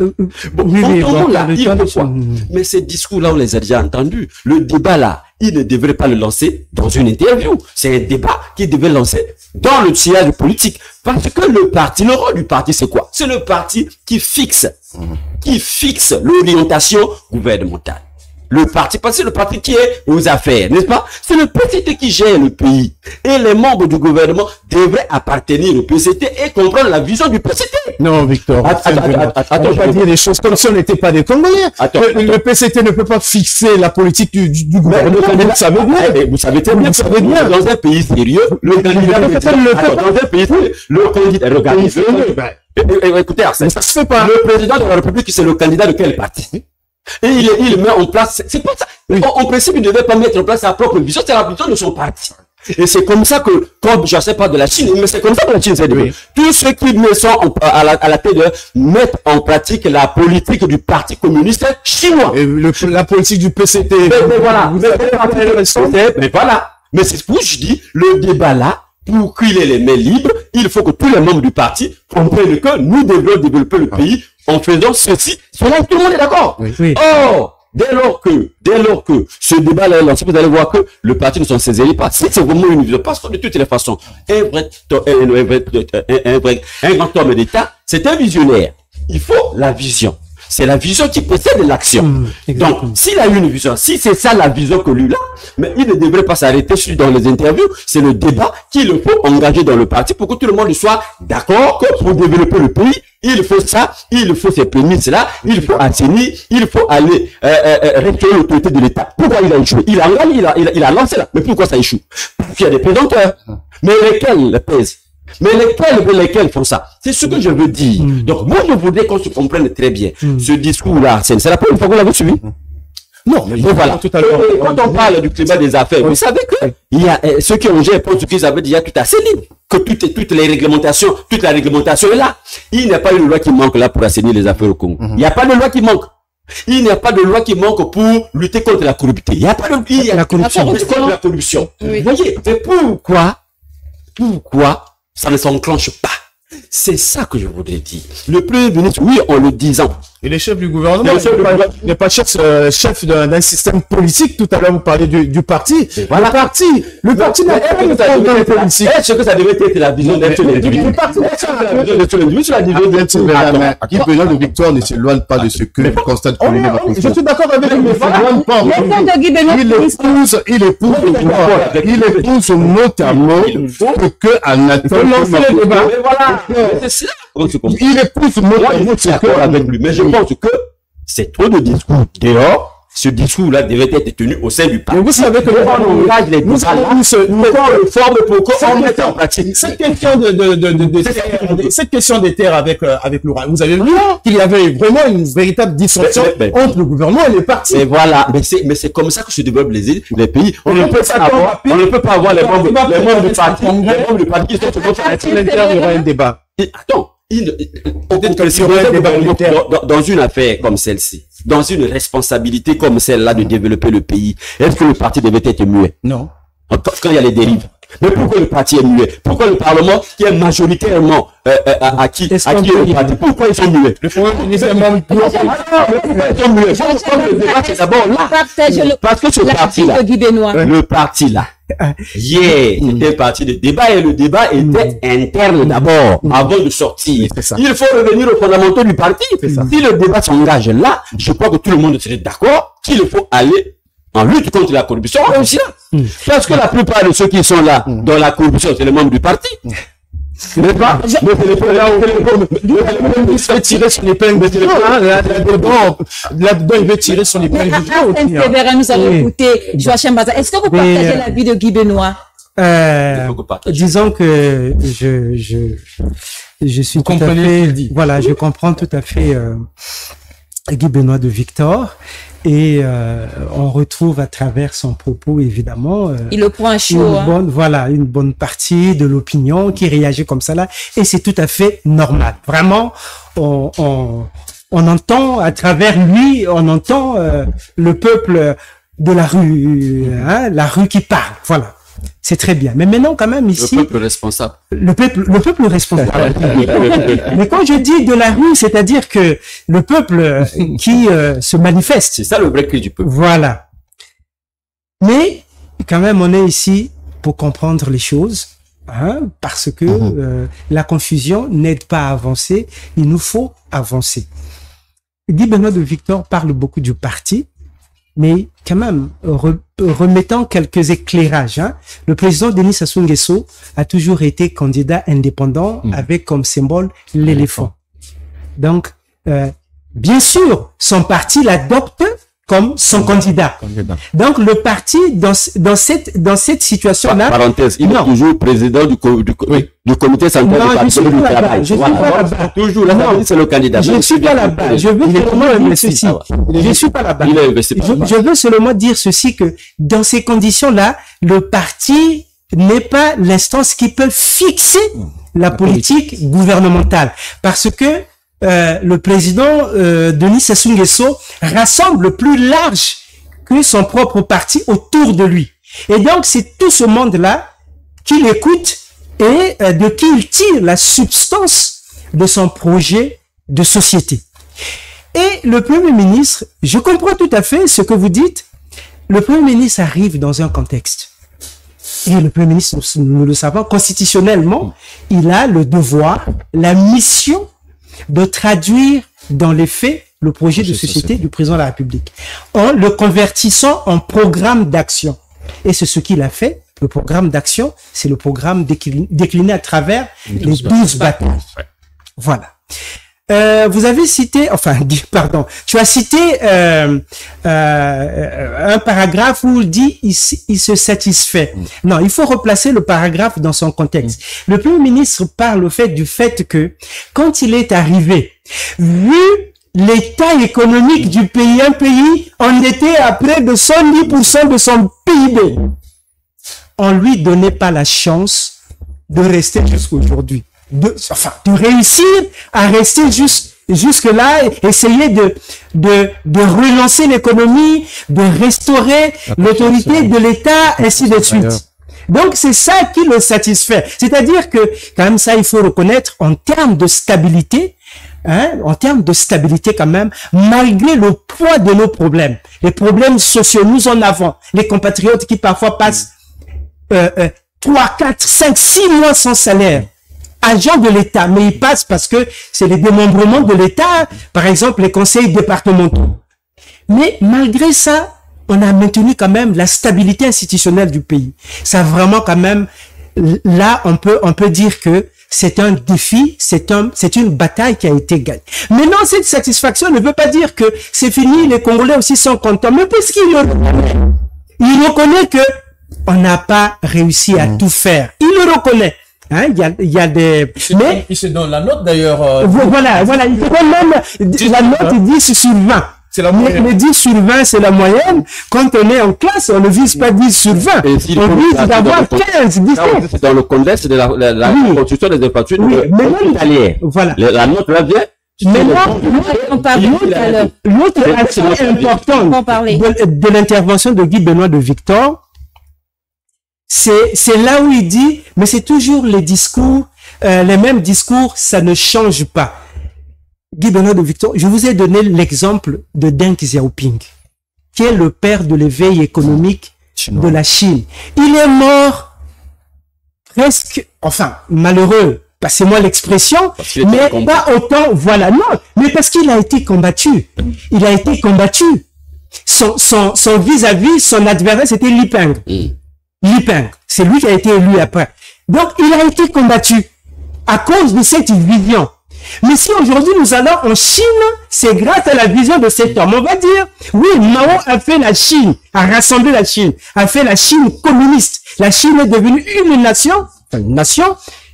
Speaker 5: On l'a dit une fois. Mais ces discours-là, on les a déjà entendus. Le débat là, il ne devrait pas le lancer dans une interview. C'est un débat qu'il devait lancer dans le sillage politique. Parce que le rôle du parti, c'est quoi? C'est le parti qui fixe l'orientation gouvernementale. Le parti, parce que c'est le parti qui est aux affaires, n'est-ce pas? C'est le PCT qui gère le pays. Et les membres du gouvernement devraient appartenir au PCT et comprendre la vision du PCT.
Speaker 3: Non, Victor. Attends, je vais dire des choses comme si on n'était pas des Congolais. Le PCT ne peut pas fixer la politique du gouvernement.
Speaker 5: Vous savez bien. Vous savez très bien. Dans un pays sérieux, le candidat dans un pays sérieux, le candidat, regardez. Écoutez, ça se fait pas. Le président de la République, c'est le candidat de quel parti? Et il met en place, c'est pas ça. En principe, il ne devait pas mettre en place sa propre vision, c'est la vision de son parti. Et c'est comme ça que, comme je ne sais pas de la Chine, mais c'est comme ça que la Chine s'est développée. Tous ceux qui sont à la tête mettent en pratique la politique du Parti communiste chinois.
Speaker 3: Et la politique du PCT.
Speaker 5: Mais voilà. Mais voilà. Mais c'est pour que je dis, le débat là, pour qu'il ait les mains libres, il faut que tous les membres du parti comprennent que nous devons développer le pays en faisant ceci. Cela, tout le monde est d'accord.
Speaker 4: Oui.
Speaker 5: Or, dès lors que ce débat-là est lancé, vous allez voir que le parti ne s'en saisirait pas. Si c'est vraiment une vision, parce que de toutes les façons, un grand homme d'État, c'est un visionnaire. Il faut la vision. C'est la vision qui précède l'action. Donc, s'il a une vision, si c'est ça la vision que lui a, mais il ne devrait pas s'arrêter dans les interviews. C'est le débat qu'il faut engager dans le parti pour que tout le monde soit d'accord que pour développer le pays, il faut ça, il faut ces prémices-là, il faut assainir, il faut aller restaurer l'autorité de l'État. Pourquoi il a échoué? Il a lancé là. Mais pourquoi ça échoue? Parce qu'il y a des présidenteurs. Mais lesquels pèsent? Mais lesquels font ça? C'est ce que je veux dire. Donc, moi, je voudrais qu'on se comprenne très bien. Ce discours-là, c'est la première fois que vous l'avez suivi. Non, mais voilà. Tout à l'heure. Quand on parle du climat des affaires, vous savez que il y a ceux qui ont géré pensent qu'ils avaient déjà tout assez libre, que toute la réglementation est là. Il n'y a pas une loi qui manque là pour assainir les affaires au Congo. Il n'y a pas de loi qui manque. Il n'y a pas de loi qui manque pour lutter contre la corruption. Il n'y a pas de loi contre la corruption. Vous voyez, mais pourquoi ça ne s'enclenche pas? C'est ça que je voudrais dire. Le Premier ministre, oui, en le disant.
Speaker 3: Et les chefs du gouvernement, il n'est pas chef d'un système politique. Tout à l'heure, vous parlez du parti.
Speaker 5: Voilà.
Speaker 3: Le parti n'a pas de programme politique.
Speaker 5: Est-ce que ça devrait être la vision d'être l'individu?
Speaker 2: Guy Benoît de Victoire ne s'éloigne pas de ce que constate que
Speaker 3: je suis d'accord avec vous.
Speaker 2: Il épouse notamment que en attendant
Speaker 5: il épouse notamment avec lui. Mais je pense que c'est trop de discours dehors ce discours-là devait être tenu au sein du parti.
Speaker 3: Mais vous savez que
Speaker 5: nous avons les
Speaker 3: nous avons
Speaker 5: le forme pour qu'on mette en pratique.
Speaker 3: Cette question des terres avec Laurent, vous avez vu qu'il y avait vraiment une véritable dissension entre le gouvernement et les partis.
Speaker 5: Mais voilà, mais c'est comme ça que se développent les pays. On ne peut pas avoir les membres du parti qui sont
Speaker 3: à l'intérieur, il y aura un débat.
Speaker 5: Attends. Peut-être que si on est dans une affaire comme celle-ci, dans une responsabilité comme celle-là de développer le pays, est-ce que le parti devait être muet?
Speaker 3: Non.
Speaker 5: Quand il y a les dérives. Mais pourquoi le parti est muet? Pourquoi le Parlement, qui est majoritairement acquis le parti, pourquoi ils sont muets?
Speaker 3: Le Premier ministre est membre du
Speaker 5: pourquoi ils sont muets? Le débat, c'est d'abord là. Parce que ce parti-là, le parti-là, c'était un parti de débat et le débat était interne d'abord, avant de sortir. Il faut revenir aux fondamentaux du parti. Si le débat s'engage là, je crois que tout le monde serait d'accord qu'il faut aller en lutte contre la corruption aussi là. Parce que la plupart de ceux qui sont là dans la corruption, c'est les membres du parti. Mais pas,
Speaker 3: il veut tirer son épingle de là-dedans, il veut tirer son épingle de
Speaker 1: nous allons écouter Joachim Baza. Est-ce que vous partagez l'avis de Guy Benoît?
Speaker 4: Disons que je suis tout à fait, voilà, je comprends tout à fait Guy Benoît de Victor. Et on retrouve à travers son propos, évidemment,
Speaker 1: il le prend à chaud,
Speaker 4: une bonne partie de l'opinion qui réagit comme ça là, et c'est tout à fait normal. Vraiment, on entend à travers lui, on entend le peuple de la rue qui parle. Voilà. C'est très bien. Mais maintenant, quand même, ici...
Speaker 5: Le peuple responsable.
Speaker 4: Le peuple responsable. Mais quand je dis de la rue, c'est-à-dire que le peuple qui se manifeste.
Speaker 5: C'est ça le vrai cri du peuple.
Speaker 4: Voilà. Mais, quand même, on est ici pour comprendre les choses, parce que la confusion n'aide pas à avancer. Il nous faut avancer. Guy Benoît de Victor parle beaucoup du parti, mais quand même, remettant quelques éclairages. Le président Denis Sassou Nguesso a toujours été candidat indépendant avec comme symbole l'éléphant. Donc, bien sûr, son parti l'adopte comme son candidat. Donc, le parti, dans cette situation-là...
Speaker 5: Parenthèse, il est toujours président du comité central du parti du travail.
Speaker 4: Je suis pas là-bas.
Speaker 5: Toujours là, c'est le candidat.
Speaker 4: Je ne suis pas là-bas. Je veux seulement dire ceci. Je ne suis pas là-bas. Je veux seulement dire ceci, que dans ces conditions-là, le parti n'est pas l'instance qui peut fixer la politique gouvernementale. Parce que le président Denis Sassou Nguesso rassemble plus large que son propre parti autour de lui. Et donc, c'est tout ce monde-là qu'il écoute et de qui il tire la substance de son projet de société. Et le Premier ministre, je comprends tout à fait ce que vous dites, le Premier ministre arrive dans un contexte. Et le Premier ministre, nous le savons, constitutionnellement, il a le devoir, la mission de traduire dans les faits le projet de société du président de la République, en le convertissant en programme d'action. Et c'est ce qu'il a fait. Le programme d'action, c'est le programme décliné à travers les 12 batailles. Voilà. Vous avez cité, tu as cité un paragraphe où il dit il se satisfait. Non, il faut replacer le paragraphe dans son contexte. Le Premier ministre parle du fait que quand il est arrivé, vu l'état économique du pays, un pays en était à près de 110% de son PIB, on lui donnait pas la chance de rester jusqu'aujourd'hui. De réussir à rester jusque-là, essayer de relancer l'économie, de restaurer l'autorité de l'État, ainsi de suite. Donc, c'est ça qui le satisfait. C'est-à-dire que, quand même, ça, il faut reconnaître, en termes de stabilité, quand même, malgré le poids de nos problèmes, les problèmes sociaux, nous en avons, les compatriotes qui parfois passent 3, 4, 5, 6 mois sans salaire, agents de l'État, mais ils passent parce que c'est les démembrements de l'État, par exemple les conseils départementaux. Mais malgré ça, on a maintenu quand même la stabilité institutionnelle du pays. Ça vraiment quand même, là on peut dire que c'est un défi, c'est une bataille qui a été gagnée. Maintenant, cette satisfaction ne veut pas dire que c'est fini, les Congolais aussi sont contents. Mais puisqu'il il reconnaît que on n'a pas réussi à tout faire. Il le reconnaît. Hein, il y a des, mais
Speaker 6: il se donne la note d'ailleurs.
Speaker 4: Voilà, il se donne même la note 10 sur 20.
Speaker 6: C'est la moyenne.
Speaker 4: Mais 10 sur 20, c'est la moyenne. Quand on est en classe, on ne vise pas 10 sur 20. On vise d'avoir 15, 17.
Speaker 5: C'est dans le contexte de la construction des infrastructures hospitalières.
Speaker 4: Voilà.
Speaker 5: La note là vient.
Speaker 4: Maintenant, l'autre aspect important de l'intervention de Guy Benoît de Victor, c'est là où il dit, mais c'est toujours les discours, les mêmes discours, ça ne change pas. Guy Benoît de Victor, je vous ai donné l'exemple de Deng Xiaoping, qui est le père de l'éveil économique de la Chine. Il est mort presque, enfin, malheureux, passez-moi l'expression, mais pas autant, voilà, non, mais parce qu'il a été combattu. Il a été combattu. Son vis-à-vis, son adversaire, c'était Li Peng. Li Peng, c'est lui qui a été élu après. Donc, il a été combattu à cause de cette vision. Mais si aujourd'hui nous allons en Chine, c'est grâce à la vision de cet homme. On va dire, oui, Mao a fait la Chine, a rassemblé la Chine, a fait la Chine communiste. La Chine est devenue une nation,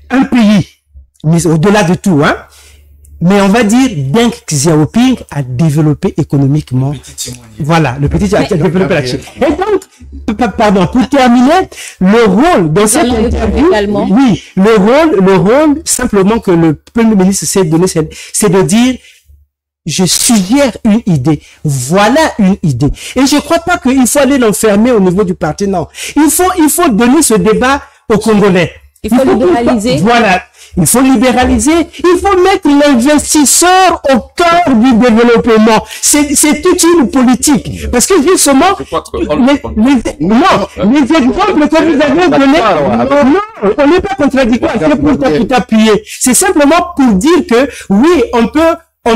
Speaker 4: un pays, mais au-delà de tout, hein. Mais on va dire, Deng Xiaoping a développé économiquement. Voilà, le petit a développé la Chine. Et donc, pardon, pour terminer, le rôle dans cette interview, oui, le rôle simplement que le Premier ministre s'est donné, c'est de dire, je suggère une idée. Voilà une idée. Et je crois pas qu'il faut aller l'enfermer au niveau du parti, non. Il faut donner ce débat aux Congolais.
Speaker 1: Il faut libéraliser.
Speaker 4: Voilà. Il faut libéraliser. Il faut mettre l'investisseur au cœur du développement. C'est toute une politique. Parce que justement, les exemples que vous avez donnés, non, on n'est pas contradictoire. C'est pour tout appuyer. C'est simplement pour dire que oui, on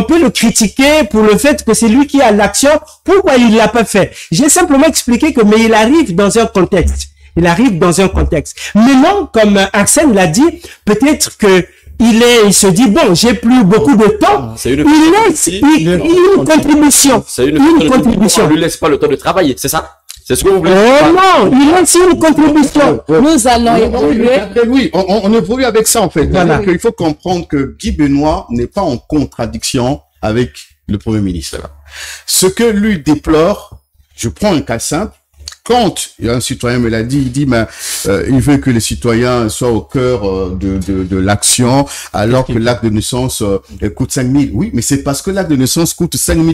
Speaker 4: peut le critiquer pour le fait que c'est lui qui a l'action. Pourquoi il l'a pas fait? J'ai simplement expliqué que, mais il arrive dans un contexte. Il arrive dans un contexte. Maintenant, comme Arsène l'a dit, peut-être que il se dit, bon, j'ai plus beaucoup de temps. Il laisse une contribution. Une contribution.
Speaker 5: On lui laisse pas le temps de travailler, c'est ça? C'est ce que vous voulez
Speaker 4: dire? Oh non, il laisse une contribution.
Speaker 1: Nous allons évoluer.
Speaker 2: Oui, on évolue avec ça, en fait. Voilà. Il faut comprendre que Guy Benoît n'est pas en contradiction avec le Premier ministre. Ce que lui déplore, je prends un cas simple, quand un citoyen me l'a dit, il dit, il veut que les citoyens soient au cœur de l'action, alors que l'acte de naissance coûte 5 000. Oui, mais c'est parce que l'acte de naissance coûte 5 000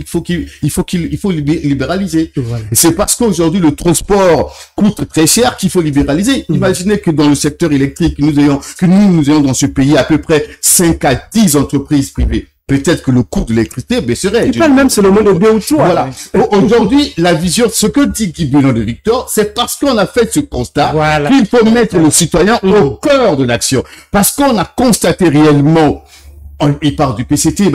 Speaker 2: il faut libéraliser. Voilà. C'est parce qu'aujourd'hui le transport coûte très cher qu'il faut libéraliser. Imaginez que dans le secteur électrique, nous ayons dans ce pays à peu près 5 à 10 entreprises privées. Peut-être que le coût de l'électricité baisserait.
Speaker 4: Tu parles même sur le mot de deux ou trois.
Speaker 2: Voilà. Aujourd'hui, la vision, ce que dit Guy Benoît de Victor, c'est parce qu'on a fait ce constat qu'il faut mettre le citoyen au cœur de l'action. Parce qu'on a constaté réellement, il part du PCT,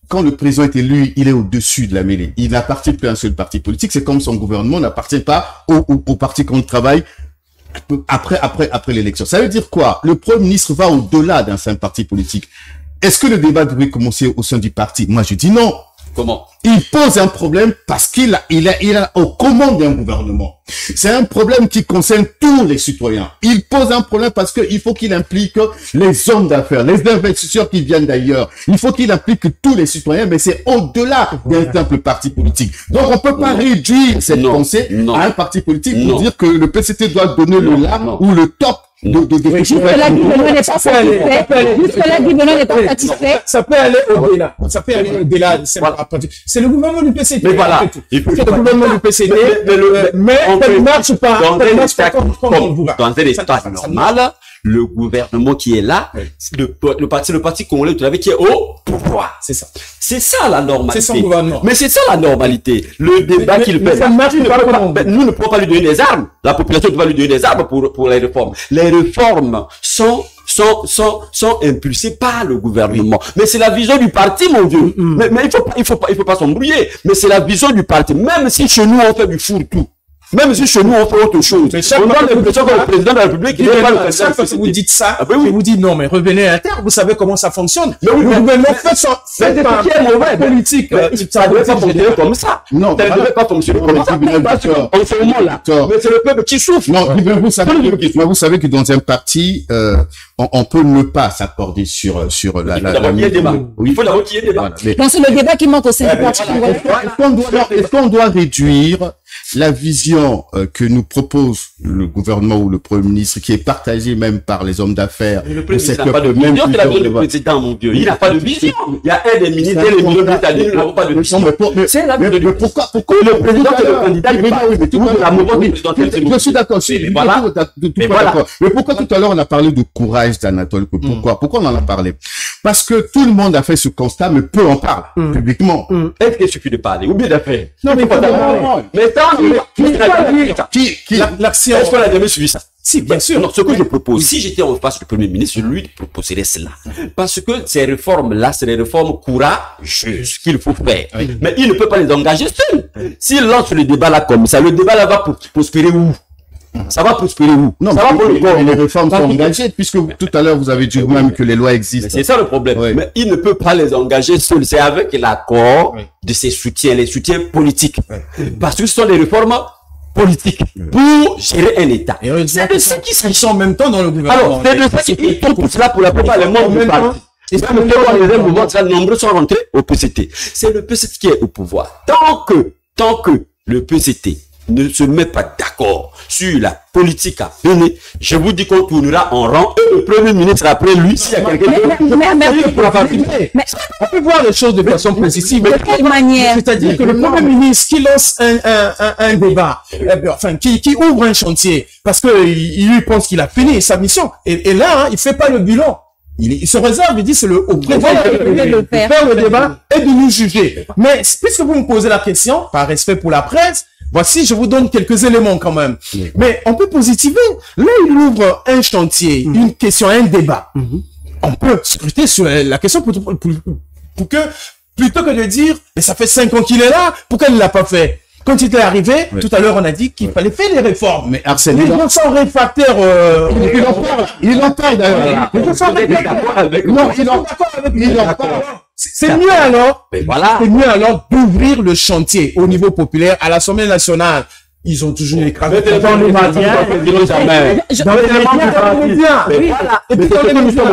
Speaker 2: quand le président est élu, il est au-dessus de la mêlée. Il n'appartient plus à un seul parti politique. C'est comme son gouvernement n'appartient pas au parti qu'on travaille après l'élection. Ça veut dire quoi? Le Premier ministre va au-delà d'un simple parti politique. Est-ce que le débat devrait commencer au sein du parti? Moi, je dis non.
Speaker 5: Comment?
Speaker 2: Il pose un problème parce qu'il a aux commandes d'un gouvernement. C'est un problème qui concerne tous les citoyens. Il pose un problème parce qu'il faut qu'il implique les hommes d'affaires, les investisseurs qui viennent d'ailleurs. Il faut qu'il implique tous les citoyens, mais c'est au-delà d'un simple parti politique. Donc, on peut pas réduire cette pensée à un parti politique pour dire que le PCT doit donner le là ou le top.
Speaker 1: Jusque-là, Guy Benoît n'est pas satisfait. Jusque-là, Guy Benoît n'est pas satisfait.
Speaker 6: Ça peut aller au-delà. Ça peut aller au-delà. C'est le gouvernement du PCT.
Speaker 5: Mais voilà.
Speaker 6: C'est le gouvernement du PCT. Mais ça ne marche pas.
Speaker 5: Dans un état normal, le gouvernement qui est là, le parti congolais, tu l'avais, qui est au pouvoir.
Speaker 6: C'est ça.
Speaker 5: C'est ça la normalité.
Speaker 6: C'est son gouvernement.
Speaker 5: Mais c'est ça la normalité. Le débat qu'il fait. Nous ne pouvons pas lui donner des armes. La population doit lui donner des armes pour les réformes. Les réformes sont impulsées par le gouvernement. Mais c'est la vision du parti, mon Dieu. Mais il faut pas s'embrouiller. Mais c'est la vision du parti. Même si chez nous, on fait du fourre-tout. Même si chez nous, on fait autre chose.
Speaker 6: Mais
Speaker 5: on a l'impression que le président de la République, il n'est pas le président.
Speaker 6: Chaque fois que vous dites ça,
Speaker 5: Ah ben oui.
Speaker 6: je vous dis non, mais revenez à terre, vous savez comment ça fonctionne.
Speaker 5: Mais oui,
Speaker 6: le
Speaker 5: mais-
Speaker 6: gouvernement fait son,
Speaker 5: C'est
Speaker 6: fait
Speaker 5: ce qui est mauvais.
Speaker 6: politique.
Speaker 5: Ça ne devrait pas fonctionner comme ça.
Speaker 2: Non,
Speaker 5: Ça ne devrait pas fonctionner comme ça. Parce qu'en ce moment-là, mais c'est le peuple qui souffre.
Speaker 2: Non, mais vous savez que dans un parti, on peut ne pas s'accorder sur la.
Speaker 5: Il faut d'abord qu'il y ait débat. Il faut d'abord qu'il y ait débat.
Speaker 2: Voilà. Mais
Speaker 1: Donc, c'est le débat qui manque au sein du parti.
Speaker 2: est-ce qu'on doit réduire la vision que nous propose le gouvernement ou le Premier ministre, qui est partagée même par les hommes d'affaires?
Speaker 5: Le président n'a pas de vision, c'est la vision du président, mon Dieu. Il n'a pas de vision. Il y a un des ministres et les millions d'États-Unis n'ont pas de vision. C'est la vision du président.
Speaker 2: Pourquoi
Speaker 5: le président c'est le candidat du parti.
Speaker 2: mais tout à l'heure,
Speaker 5: La mouvance présidentielle, c'est
Speaker 2: je suis d'accord.
Speaker 5: Mais voilà.
Speaker 2: Mais
Speaker 5: voilà.
Speaker 2: Mais pourquoi tout à l'heure on a parlé de courage d'Anatole? Pourquoi on en a parlé? Parce que tout le monde a fait ce constat, mais peu en parle publiquement.
Speaker 5: Est-ce qu'il suffit de parler ou bien d'affaire?
Speaker 2: Non, mais
Speaker 5: Mais ça,
Speaker 6: l'action.
Speaker 5: est-ce qu'on a jamais suivi ça?
Speaker 6: Si, bien sûr.
Speaker 5: Non, ce que je propose, si j'étais en face du Premier ministre, je lui proposerais cela. Parce que ces réformes-là, c'est des réformes courageuses qu'il faut faire. Mais il ne peut pas les engager seul. S'il lance le débat là comme ça, le débat là va prospérer où? Ça va prospérer où?
Speaker 2: Non,
Speaker 5: ça va pour le corps.
Speaker 2: les réformes sont engagées, puisque tout à l'heure vous avez dit même que les lois existent.
Speaker 5: C'est ça le problème.
Speaker 2: Oui.
Speaker 5: Mais il ne peut pas les engager seul. C'est avec l'accord de ses soutiens, les soutiens politiques. Parce que ce sont des réformes politiques pour gérer un État. C'est de ça qu'il
Speaker 6: Ils
Speaker 5: s'agit.
Speaker 6: sont en même temps dans le gouvernement.
Speaker 5: Alors, c'est de ça qu'ils font tout cela pour la plupart les membres du parti. Et ça me fait voir les mouvements, nombreux sont rentrés au PCT. C'est le PCT qui est au pouvoir. Tant que le PCT ne se met pas d'accord sur la politique à mener, je vous dis qu'on tournera en rang et le Premier ministre après lui, s'il y a quelqu'un qui pourra participer.
Speaker 6: On peut voir les choses de façon positive.
Speaker 1: De quelle manière?
Speaker 6: C'est-à-dire que le Premier ministre qui lance un débat, enfin, qui ouvre un chantier, parce que il pense qu'il a fini sa mission. Et là, il fait pas le bilan. Il se réserve, il dit c'est au président de faire le débat et de nous juger. Mais puisque vous me posez la question, par respect pour la presse, voici, je vous donne quelques éléments quand même. Mais on peut positiver. Là, il ouvre un chantier, une question, un débat. On peut scruter sur la question pour que, plutôt que de dire, mais ça fait 5 ans qu'il est là, pourquoi il ne l'a pas fait? Quand il est arrivé, tout à l'heure, on a dit qu'il fallait faire les réformes.
Speaker 2: Mais Arsène,
Speaker 6: les gens sont réfractaires,
Speaker 2: il en parle d'ailleurs.
Speaker 6: les gens sont réfractaires.
Speaker 2: Non, il en parle.
Speaker 6: C'est mieux alors,
Speaker 5: Mais voilà.
Speaker 6: c'est mieux alors d'ouvrir le chantier au niveau populaire à l'Assemblée nationale. Ils ont toujours écrasé dans les médias. Dans les médias.
Speaker 5: Mais voilà.
Speaker 6: Et puis dans les médias.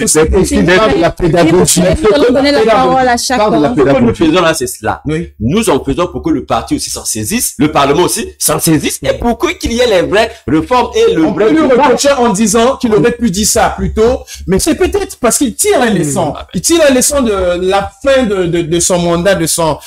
Speaker 2: C'est la pédagogie.
Speaker 1: Nous allons donner la parole à chacun.
Speaker 5: Ce que nous faisons là, c'est cela.
Speaker 6: Oui.
Speaker 5: Nous en faisons pour que le parti aussi s'en saisisse, le Parlement aussi s'en saisisse, et pour qu'il y ait les vraies réformes et le
Speaker 6: On
Speaker 5: vrai
Speaker 6: peut lui
Speaker 5: débat.
Speaker 6: reprocher en disant qu'il aurait pu dire ça plus tôt, mais c'est peut-être parce qu'il tire un leçon. Il tire un leçon de la fin de son mandat, de son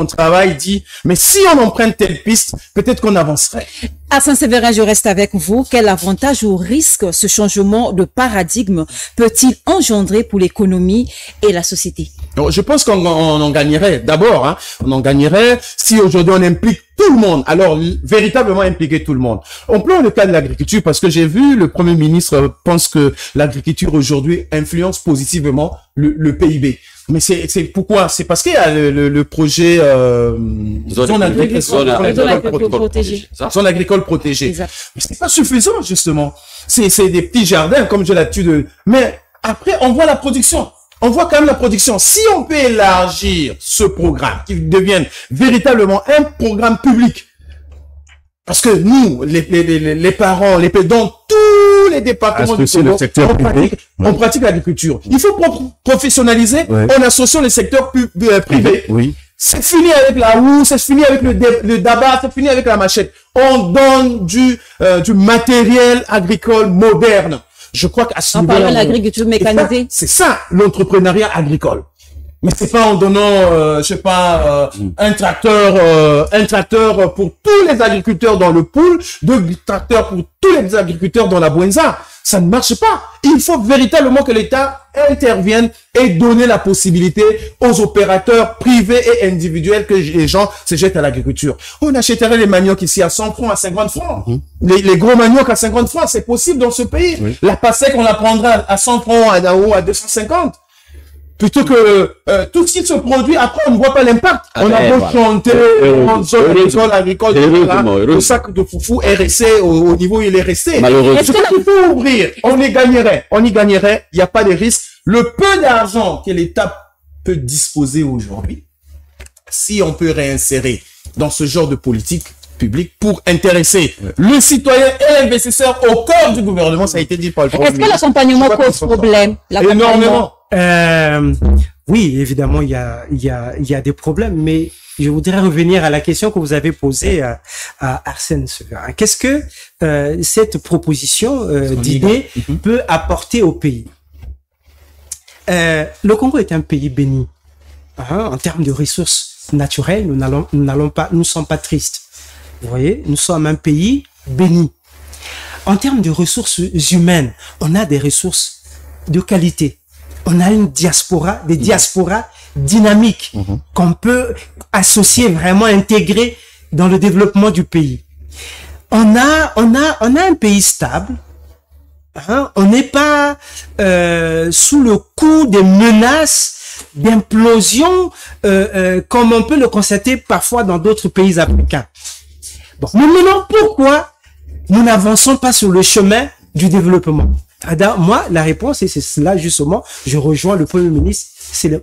Speaker 6: travail. Il dit, mais si on emprunte telle piste, peut-être qu'on avancerait.
Speaker 1: Arsène Séverin, je reste avec vous. Quel avantage ou risque ce changement de paradigme peut-il engendrer pour l'économie et la société?
Speaker 6: Donc, je pense qu'on en gagnerait. D'abord, hein, on en gagnerait si aujourd'hui on implique tout le monde. Alors, véritablement impliquer tout le monde. On prend le cas de l'agriculture parce que j'ai vu le Premier ministre pense que l'agriculture aujourd'hui influence positivement le PIB. Mais c'est pourquoi? C'est parce qu'il y a le projet zone agricole
Speaker 1: protégée.
Speaker 6: zone agricole protégée.
Speaker 1: Exact.
Speaker 6: Mais c'est pas suffisant justement. C'est des petits jardins comme j'ai l'habitude de. Mais après on voit la production. On voit quand même la production. Si on peut élargir ce programme, qui devienne véritablement un programme public, parce que nous, les parents, dans tous les départements du Congo,
Speaker 2: le secteur privé.
Speaker 6: on pratique l'agriculture. Il faut professionnaliser en associant les secteurs privés.
Speaker 2: Oui.
Speaker 6: C'est fini avec la roue, c'est fini avec le dabat, c'est fini avec la machette. On donne du matériel agricole moderne. Je crois qu'à ce
Speaker 1: On
Speaker 6: niveau-là,
Speaker 1: parle de l'agriculture mécanisée.
Speaker 6: c'est ça l'entrepreneuriat agricole. Mais c'est pas en donnant, un tracteur pour tous les agriculteurs dans le pool, 2 tracteurs pour tous les agriculteurs dans la Bwenza. Ça ne marche pas. Il faut véritablement que l'État intervienne et donner la possibilité aux opérateurs privés et individuels que les gens se jettent à l'agriculture. On achèterait les maniocs ici à 100 francs, à 50 francs. Les gros maniocs à 50 francs, c'est possible dans ce pays. La pastèque, on la prendra à 100 francs, à 250. plutôt que tout ce qui se produit, après on ne voit pas l'impact. On a beau chanter, en zone agricole, le sac de foufou est resté au niveau où il est resté.
Speaker 5: Malheureusement.
Speaker 6: Est-ce qu'il faut ouvrir? On y gagnerait, il n'y a pas de risque. Le peu d'argent que l'État peut disposer aujourd'hui, si on peut réinsérer dans ce genre de politique publique pour intéresser le citoyen et l'investisseur au cœur du gouvernement, ça a été dit par le Premier
Speaker 1: Est-ce que l'accompagnement cause problème?
Speaker 6: Énormément.
Speaker 4: Oui, évidemment, il y a des problèmes, mais je voudrais revenir à la question que vous avez posée à Arsène Severin. Qu'est-ce que cette proposition d'idée peut apporter au pays? Le Congo est un pays béni. En termes de ressources naturelles, nous ne sommes pas tristes. Vous voyez, nous sommes un pays béni. En termes de ressources humaines, on a des ressources de qualité. On a une diaspora, des diasporas dynamiques qu'on peut associer, vraiment intégrer dans le développement du pays. On a un pays stable. On n'est pas sous le coup des menaces d'implosion comme on peut le constater parfois dans d'autres pays africains. Bon, mais maintenant, pourquoi nous n'avançons pas sur le chemin du développement? Moi, la réponse, et c'est cela justement, je rejoins le Premier ministre,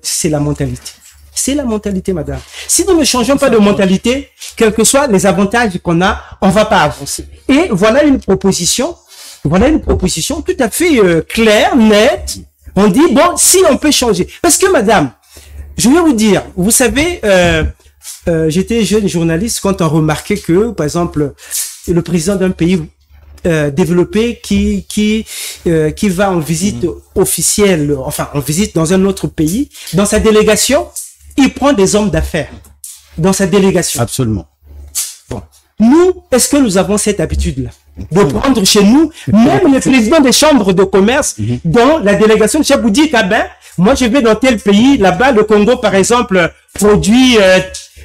Speaker 4: c'est la mentalité. C'est la mentalité, madame. Si nous ne changeons pas de mentalité, quels que soient les avantages qu'on a, on va pas avancer. Et voilà une proposition tout à fait claire, nette. On dit, bon, si on peut changer. Parce que, madame, je vais vous dire, vous savez, j'étais jeune journaliste quand on remarquait que, par exemple, le président d'un pays développé qui va en visite officielle, enfin en visite dans un autre pays, dans sa délégation, il prend des hommes d'affaires dans sa délégation.
Speaker 2: Absolument.
Speaker 4: Bon, nous, est-ce que nous avons cette habitude-là de prendre chez nous même le président des chambres de commerce dans la délégation? Je vous dis moi je vais dans tel pays, là-bas le Congo par exemple produit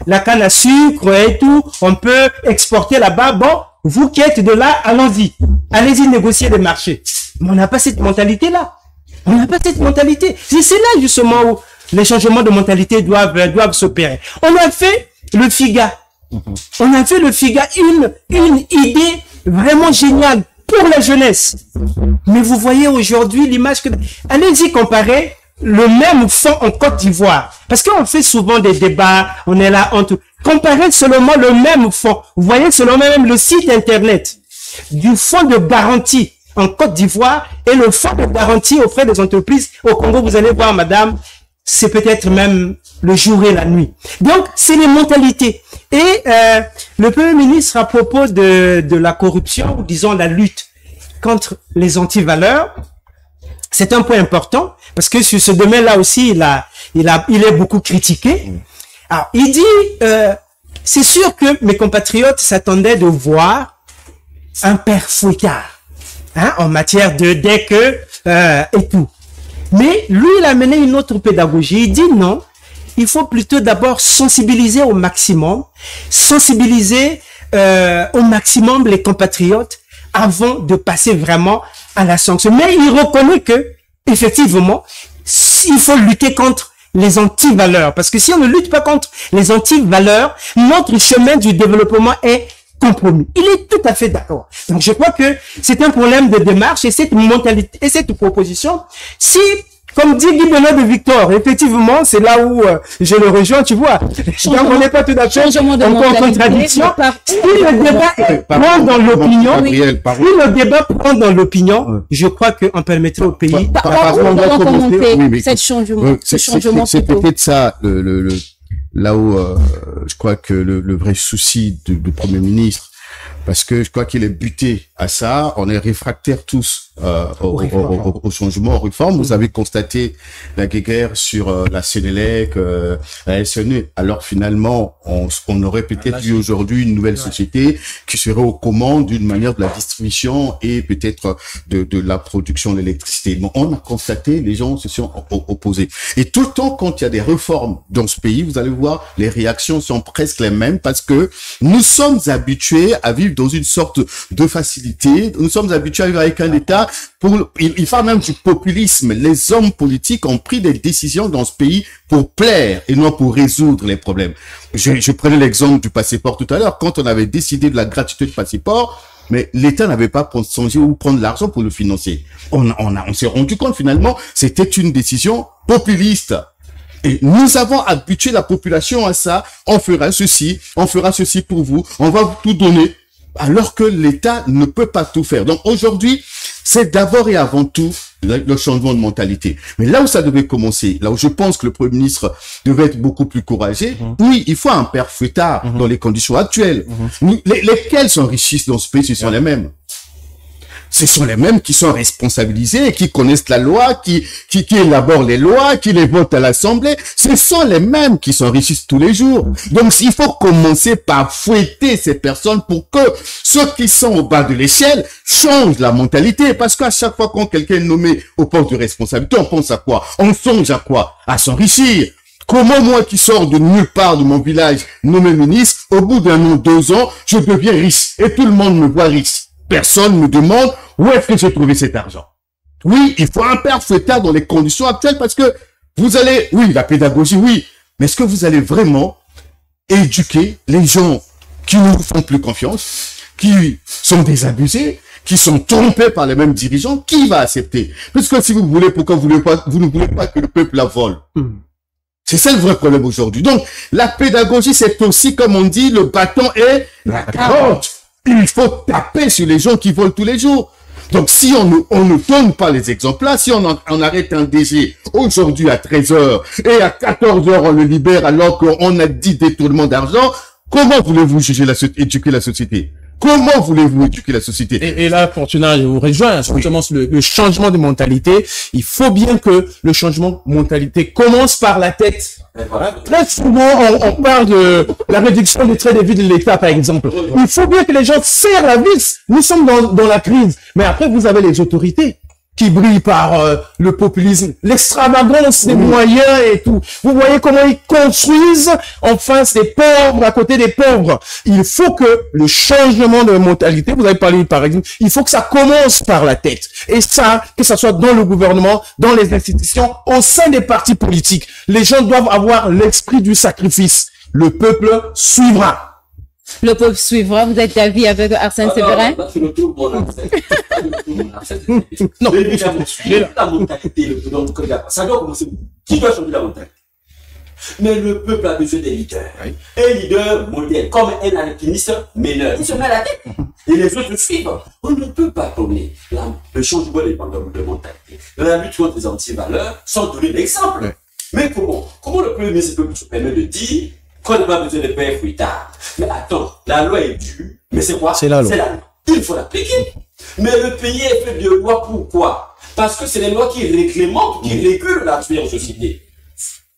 Speaker 4: la canne à sucre et tout, on peut exporter là-bas. Bon, vous qui êtes de là, allons-y. Allez-y négocier les marchés. Mais on n'a pas cette mentalité-là. On n'a pas cette mentalité. C'est là justement où les changements de mentalité doivent s'opérer. On a fait le FIGA. On a fait le FIGA une idée vraiment géniale pour la jeunesse. Mais vous voyez aujourd'hui l'image que... Allez-y comparer le même fonds en Côte d'Ivoire. Parce qu'on fait souvent des débats, on est là, comparez seulement le même fonds. Vous voyez seulement même le site internet du fonds de garantie en Côte d'Ivoire et le fonds de garantie auprès des entreprises au Congo. Vous allez voir, madame, c'est peut-être même le jour et la nuit. Donc, c'est les mentalités. Et le Premier ministre, à propos de la corruption, ou disons la lutte contre les antivaleurs, c'est un point important, parce que sur ce domaine-là aussi, il est beaucoup critiqué. Alors, il dit, c'est sûr que mes compatriotes s'attendaient de voir un père fouettard, en matière de DEC et tout. Mais lui, il a mené une autre pédagogie. Il dit non, il faut plutôt d'abord sensibiliser au maximum les compatriotes avant de passer vraiment à la sanction. Mais il reconnaît que, effectivement, il faut lutter contre les antivaleurs. Parce que si on ne lutte pas contre les antivaleurs, notre chemin du développement est compromis. Il est tout à fait d'accord. Donc, je crois que c'est un problème de démarche et cette mentalité et cette proposition, si, comme dit Guy Benoît de Victor, effectivement, c'est là où je le rejoins, tu vois. Donc, on n'est pas tout à fait en contradiction. Si le débat prend dans l'opinion, je crois qu'on permettrait au pays...
Speaker 1: Cette changement.
Speaker 2: C'est peut-être ça, là où je crois que le vrai souci du Premier ministre, parce que je crois qu'il est buté à ça, on est réfractaires tous au changement, aux réformes. Vous avez constaté la guerre sur la Sénélec, la SNE. Alors finalement, on aurait peut-être eu aujourd'hui une nouvelle société qui serait aux commandes d'une manière de la distribution et peut-être de la production d'électricité. Mais on a constaté, les gens se sont opposés. Et tout le temps, quand il y a des réformes dans ce pays, vous allez voir, les réactions sont presque les mêmes parce que nous sommes habitués à vivre dans une sorte de facilité. Nous sommes habitués à vivre avec un État il fait même du populisme. Les hommes politiques ont pris des décisions dans ce pays pour plaire et non pour résoudre les problèmes. Je prenais l'exemple du passeport tout à l'heure. Quand on avait décidé de la gratuité du passeport, mais l'État n'avait pas songé où prendre l'argent pour le financer. On s'est rendu compte finalement, c'était une décision populiste. Et nous avons habitué la population à ça. On fera ceci pour vous. On va vous tout donner. Alors que l'État ne peut pas tout faire. Donc aujourd'hui, c'est d'abord et avant tout le changement de mentalité. Mais là où ça devait commencer, là où je pense que le Premier ministre devait être beaucoup plus courageux, oui, il faut un père fouettard dans les conditions actuelles. Lesquels s'enrichissent dans ce pays, ce sont les mêmes. Ce sont les mêmes qui sont responsabilisés, qui connaissent la loi, qui élaborent les lois, qui les votent à l'Assemblée. Ce sont les mêmes qui s'enrichissent tous les jours. Donc, il faut commencer par fouetter ces personnes pour que ceux qui sont au bas de l'échelle changent la mentalité. Parce qu'à chaque fois quand quelqu'un est nommé au poste de responsabilité, on pense à quoi? On songe à quoi? À s'enrichir. Comment moi qui sors de nulle part de mon village, nommé ministre, au bout d'un an, 2 ans, je deviens riche et tout le monde me voit riche? Personne me demande où est-ce que j'ai trouvé cet argent. Oui, il faut un père fouettard dans les conditions actuelles parce que vous allez, oui, la pédagogie, oui, mais est-ce que vous allez vraiment éduquer les gens qui ne vous font plus confiance, qui sont désabusés, qui sont trompés par les mêmes dirigeants? Qui va accepter? Puisque si vous voulez, pourquoi vous ne voulez pas que le peuple la vole? C'est ça le vrai problème aujourd'hui. Donc, la pédagogie, c'est aussi, comme on dit, le bâton et la carotte. Il faut taper sur les gens qui volent tous les jours. Donc, si on ne donne pas les exemples là, si on arrête un DG aujourd'hui à 13h et à 14h on le libère alors qu'on a dit détournement d'argent, comment voulez-vous éduquer la société? Comment voulez-vous éduquer la société?
Speaker 6: Et là, Fortuna, je vous rejoins, justement, le changement de mentalité. Il faut bien que le changement de mentalité commence par la tête. Très souvent, on parle de la réduction des traits de vie de l'État, par exemple. Il faut bien que les gens serrent la vis. Nous sommes dans la crise. Mais après, vous avez les autorités qui brillent par le populisme, l'extravagance des moyens et tout. Vous voyez comment ils construisent en face des pauvres, à côté des pauvres. Il faut que le changement de mentalité, vous avez parlé par exemple, il faut que ça commence par la tête. Et ça, que ça soit dans le gouvernement, dans les institutions, au sein des partis politiques. Les gens doivent avoir l'esprit du sacrifice. Le peuple suivra.
Speaker 1: Le peuple suivra. Vous êtes d'avis avec Arsène Séverin?
Speaker 6: Non,
Speaker 7: la mentalité, ça doit commencer. Qui doit changer la mentalité? Mais le peuple a besoin des leaders. Oui. Un leader modèle, comme un alpiniste meneur. Il se met à la tête. Et les autres suivent. On ne peut pas donner le changement de mentalité. La lutte contre les anti-valeurs sans donner l'exemple. Oui. Mais comment le Premier ministre peut se permettre de dire qu'on n'a pas besoin de père fouettard? Mais attends, la loi est due. Mais c'est quoi? C'est la loi. Il faut l'appliquer. Mais le pays est fait de lois. Pourquoi? Parce que c'est les lois qui réglementent, qui régulent la vie en société.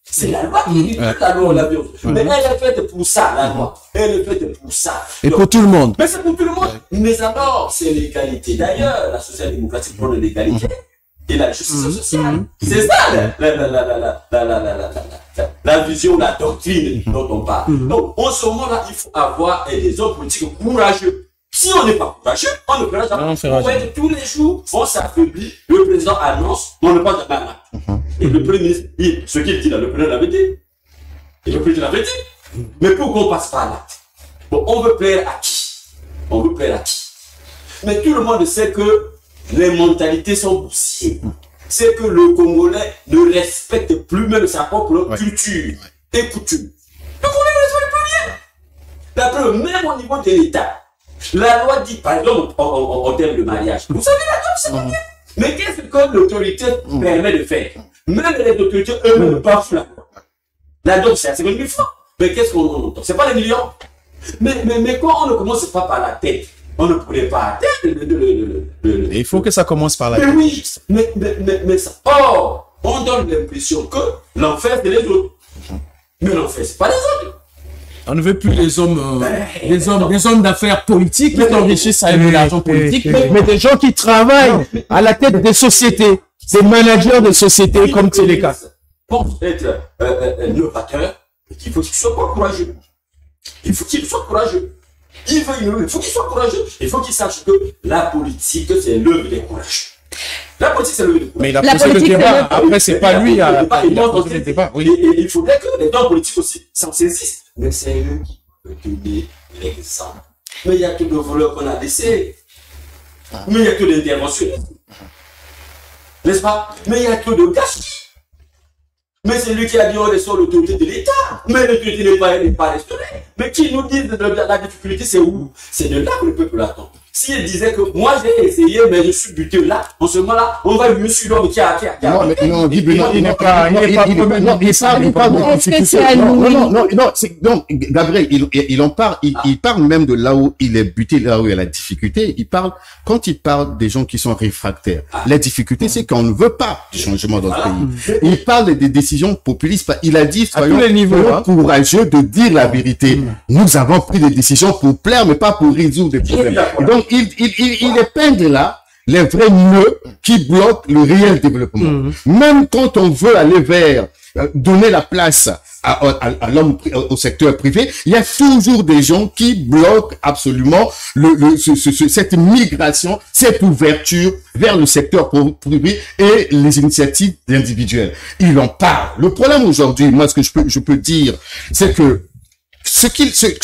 Speaker 7: C'est la loi qui régule la loi, la vie en société. Mais elle est faite pour ça, la loi. Elle est faite pour ça.
Speaker 6: Et donc, pour tout le monde.
Speaker 7: Mais c'est pour tout le monde. Mais alors, c'est l'égalité. D'ailleurs, la social-démocratie prône l'égalité. Et la justice sociale. C'est ça la vision, la doctrine dont on parle. Donc, en ce moment-là, il faut avoir des hommes politiques courageux. Si on n'est pas courageux, on ne fera jamais. On être tous les jours, on s'affaiblit. Le président annonce, on ne passe jamais à l'acte. Et le premier ministre, ce qu'il dit là, le président l'avait dit. Et le président l'avait dit. Mais pourquoi on ne passe pas à l'acte? Bon, on veut plaire à qui? On veut plaire à qui? Mais tout le monde sait que les mentalités sont bousillées. C'est que le Congolais ne respecte plus même sa propre culture et coutume. Le Congolais ne respecte plus rien. La preuve, même au niveau de l'État, la loi dit, par exemple, en termes de mariage, vous savez, la loi, c'est pas bien. Mais qu'est-ce que l'autorité permet de faire? Même les autorités, eux-mêmes, ne passent la loi. La dose, c'est à 50 000 francs. Mais qu'est-ce qu'on entend? C'est pas les millions. Mais quand on ne commence pas par la tête, on ne pourrait pas atteindre
Speaker 6: il faut que ça commence par la tête.
Speaker 7: Oui, mais ça. Or, on donne l'impression que l'enfer, c'est les autres. Mais l'enfer, c'est pas les autres.
Speaker 6: On ne veut plus des hommes d'affaires politiques qui s'enrichissent avec l'argent politique, mais des gens qui travaillent à la tête des sociétés, des managers de sociétés comme c'est le cas.
Speaker 7: Pour être novateur, il faut qu'il soit pas courageux. Il faut qu'il soit courageux. Il veut innover. Il faut qu'il soit courageux. Il faut qu'il sache que la politique, c'est l'œuvre des courageux. La politique, c'est l'œuvre des courageux.
Speaker 6: Mais il a posé le débat. Après, c'est pas lui à poser le débat. Oui.
Speaker 7: Et il faudrait que les hommes politiques aussi s'en saisissent. Mais c'est eux qui peuvent donner l'exemple. Mais il y a que de voleurs qu'on a laissés. Mais il n'y a que d'interventionnistes. N'est-ce pas? Mais il y a que de gâchis. Mais c'est lui qui a dit on restaure l'autorité de l'État. Mais l'autorité n'est pas restaurée. Mais qui nous dit de la difficulté, c'est où? C'est de là que le peuple attend. S'il disait que moi j'ai essayé, mais je suis buté là, en ce moment-là, on va lui sur l'homme qui a.
Speaker 2: Non, mais non, il n'est pas. Non, Gabriel, il en parle, il parle même de là où il est buté, là où il y a la difficulté. Quand il parle des gens qui sont réfractaires, la difficulté, c'est qu'on ne veut pas du changement dans le pays. Il parle des décisions populistes. Il a dit, soyons courageux de dire la vérité. Nous avons pris des décisions pour plaire, mais pas pour résoudre des problèmes. Donc, il épingle là les vrais nœuds qui bloquent le réel développement. Même quand on veut aller vers donner la place à l'homme, au secteur privé, il y a toujours des gens qui bloquent absolument cette migration, cette ouverture vers le secteur privé et les initiatives individuelles. Il en parle. Le problème aujourd'hui, moi, ce que je peux dire, c'est que ce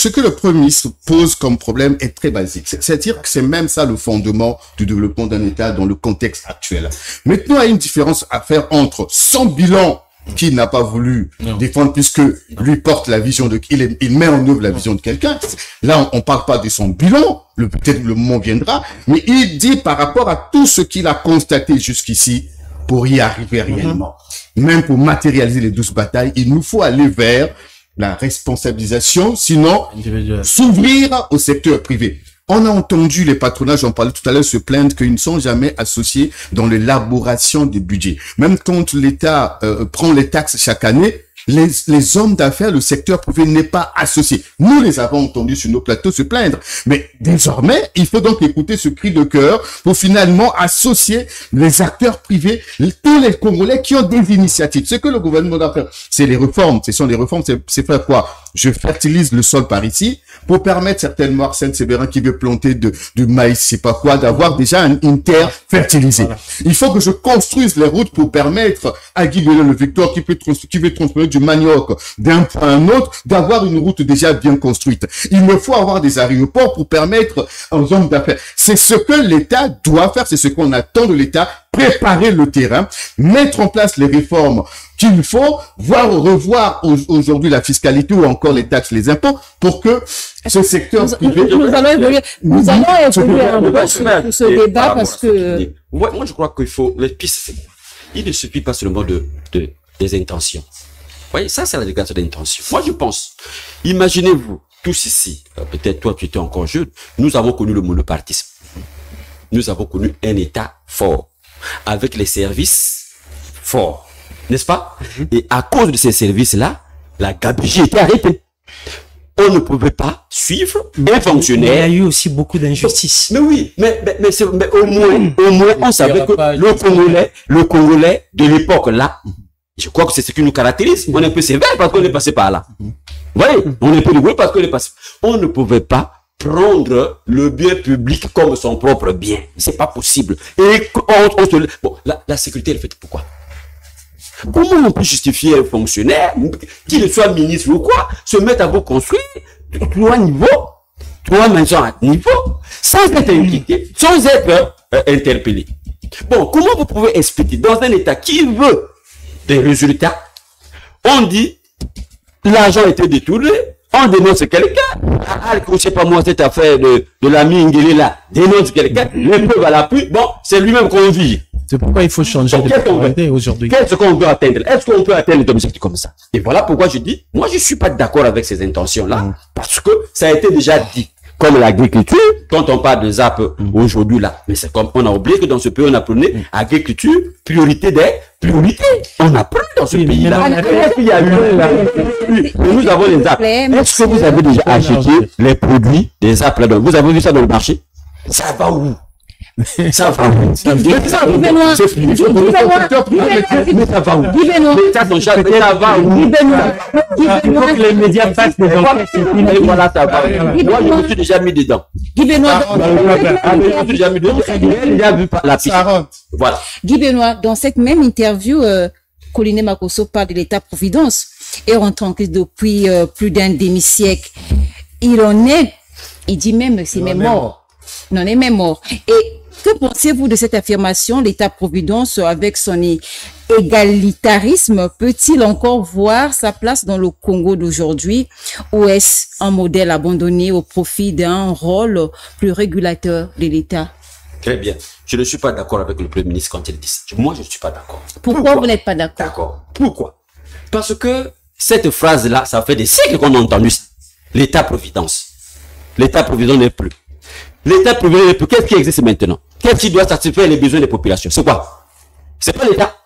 Speaker 2: que le Premier ministre pose comme problème est très basique. C'est-à-dire que c'est même ça le fondement du développement d'un État dans le contexte actuel. Maintenant, il y a une différence à faire entre son bilan qu'il n'a pas voulu défendre puisque lui porte la vision il met en œuvre la vision de quelqu'un. Là, on parle pas de son bilan. Peut-être le moment viendra, mais il dit par rapport à tout ce qu'il a constaté jusqu'ici pour y arriver réellement. Même pour matérialiser les 12 batailles, il nous faut aller vers la responsabilisation, sinon s'ouvrir au secteur privé. On a entendu les patronats, j'en parlais tout à l'heure, se plaindre qu'ils ne sont jamais associés dans l'élaboration des budgets. Même quand l'État prend les taxes chaque année, les hommes d'affaires, le secteur privé n'est pas associé. Nous les avons entendus sur nos plateaux se plaindre. Mais désormais, il faut donc écouter ce cri de cœur pour finalement associer les acteurs privés, tous les Congolais qui ont des initiatives. Ce que le gouvernement doit faire, c'est les réformes. Ce sont les réformes, c'est faire quoi? Je fertilise le sol par ici pour permettre certainement Arsène Séverin qui veut planter du maïs, c'est pas quoi, d'avoir déjà une terre fertilisée. Voilà. Il faut que je construise les routes pour permettre à Guy Le Victor qui veut transporter du manioc d'un point à un autre, d'avoir une route déjà bien construite. Il me faut avoir des aéroports pour permettre aux hommes d'affaires. C'est ce que l'État doit faire, c'est ce qu'on attend de l'État, préparer le terrain, mettre en place les réformes qu'il faut, revoir aujourd'hui la fiscalité ou encore les taxes, les impôts, pour que ce secteur privé...
Speaker 1: Nous allons évoluer un peu sur ce débat parce que...
Speaker 7: Moi, je crois qu'il faut... Les pistes, il ne suffit pas seulement des intentions. Vous voyez, ça, c'est la déclaration d'intention. Moi, je pense, imaginez-vous, tous ici, peut-être toi, tu étais encore jeune, nous avons connu le monopartisme. Nous avons connu un État fort, avec les services forts, n'est-ce pas? Et à cause de ces services-là, la gabegie était arrêtée. On ne pouvait pas suivre un fonctionnaire.
Speaker 4: Il y a eu aussi beaucoup d'injustices.
Speaker 7: Mais oui, mais au moins, on savait que le Congolais de l'époque-là, je crois que c'est ce qui nous caractérise. On est un peu sévère parce qu'on est passé par là. Vous voyez, on est un peu rigoureux parce qu'on est passé. On ne pouvait pas prendre le bien public comme son propre bien. C'est pas possible. Et bon, la sécurité, elle fait pourquoi? Comment on peut justifier un fonctionnaire, qu'il soit ministre ou quoi, se mettre à vous construire 3 niveaux, 3 maisons à niveau, sans être inquiété, sans être interpellé? Bon, comment vous pouvez expliquer dans un État qui veut des résultats, on dit l'argent était détourné, on dénonce quelqu'un, je sais pas moi, cette affaire de la Mingeli là, dénonce quelqu'un, les preuves à l'appui, bon, c'est lui-même qu'on vit.
Speaker 3: C'est pourquoi il faut changer de priorité aujourd'hui.
Speaker 7: Qu'est-ce qu'on veut atteindre? Est-ce qu'on peut atteindre des objectifs comme ça? Et voilà pourquoi je dis, moi je suis pas d'accord avec ces intentions-là, parce que ça a été déjà dit. Comme l'agriculture, quand on parle de ZAP aujourd'hui là, mais c'est comme, on a oublié que dans ce pays, on a prôné agriculture, priorité des priorités. On a pris dans ce pays-là. Nous avons les ZAP. Est-ce que vous avez déjà acheté les produits des ZAP là-dedans? Vous avez vu ça dans le marché? Ça va où?
Speaker 5: Ça va. Ça va.
Speaker 4: Il faut que les médias fassent des enquêtes.
Speaker 5: Voilà, ça va. Moi, je me suis déjà mis dedans.
Speaker 1: Guy Benoît,
Speaker 5: Je me suis déjà mis dedans. J'ai déjà vu la piste. Voilà.
Speaker 1: Guy Benoît, dans cette même interview, Colline Makosso parle de l'État-providence et en tant que depuis plus d'un demi-siècle, il dit même, c'est même mort. Non, est même mort. Et que pensez-vous de cette affirmation, l'État-providence avec son égalitarisme peut-il encore voir sa place dans le Congo d'aujourd'hui ou est-ce un modèle abandonné au profit d'un rôle plus régulateur de l'État?
Speaker 5: Très bien. Je ne suis pas d'accord avec le Premier ministre quand il dit ça. Moi, je ne suis pas d'accord.
Speaker 1: Pourquoi vous n'êtes pas d'accord?
Speaker 5: D'accord. Pourquoi? Parce que cette phrase-là, ça fait des siècles qu'on a entendu ça. L'État-providence. L'État-providence n'est plus. L'État-providence n'est plus. Qu'est-ce qui existe maintenant? Qu'est-ce qui doit satisfaire les besoins des populations? C'est quoi? C'est pas l'État.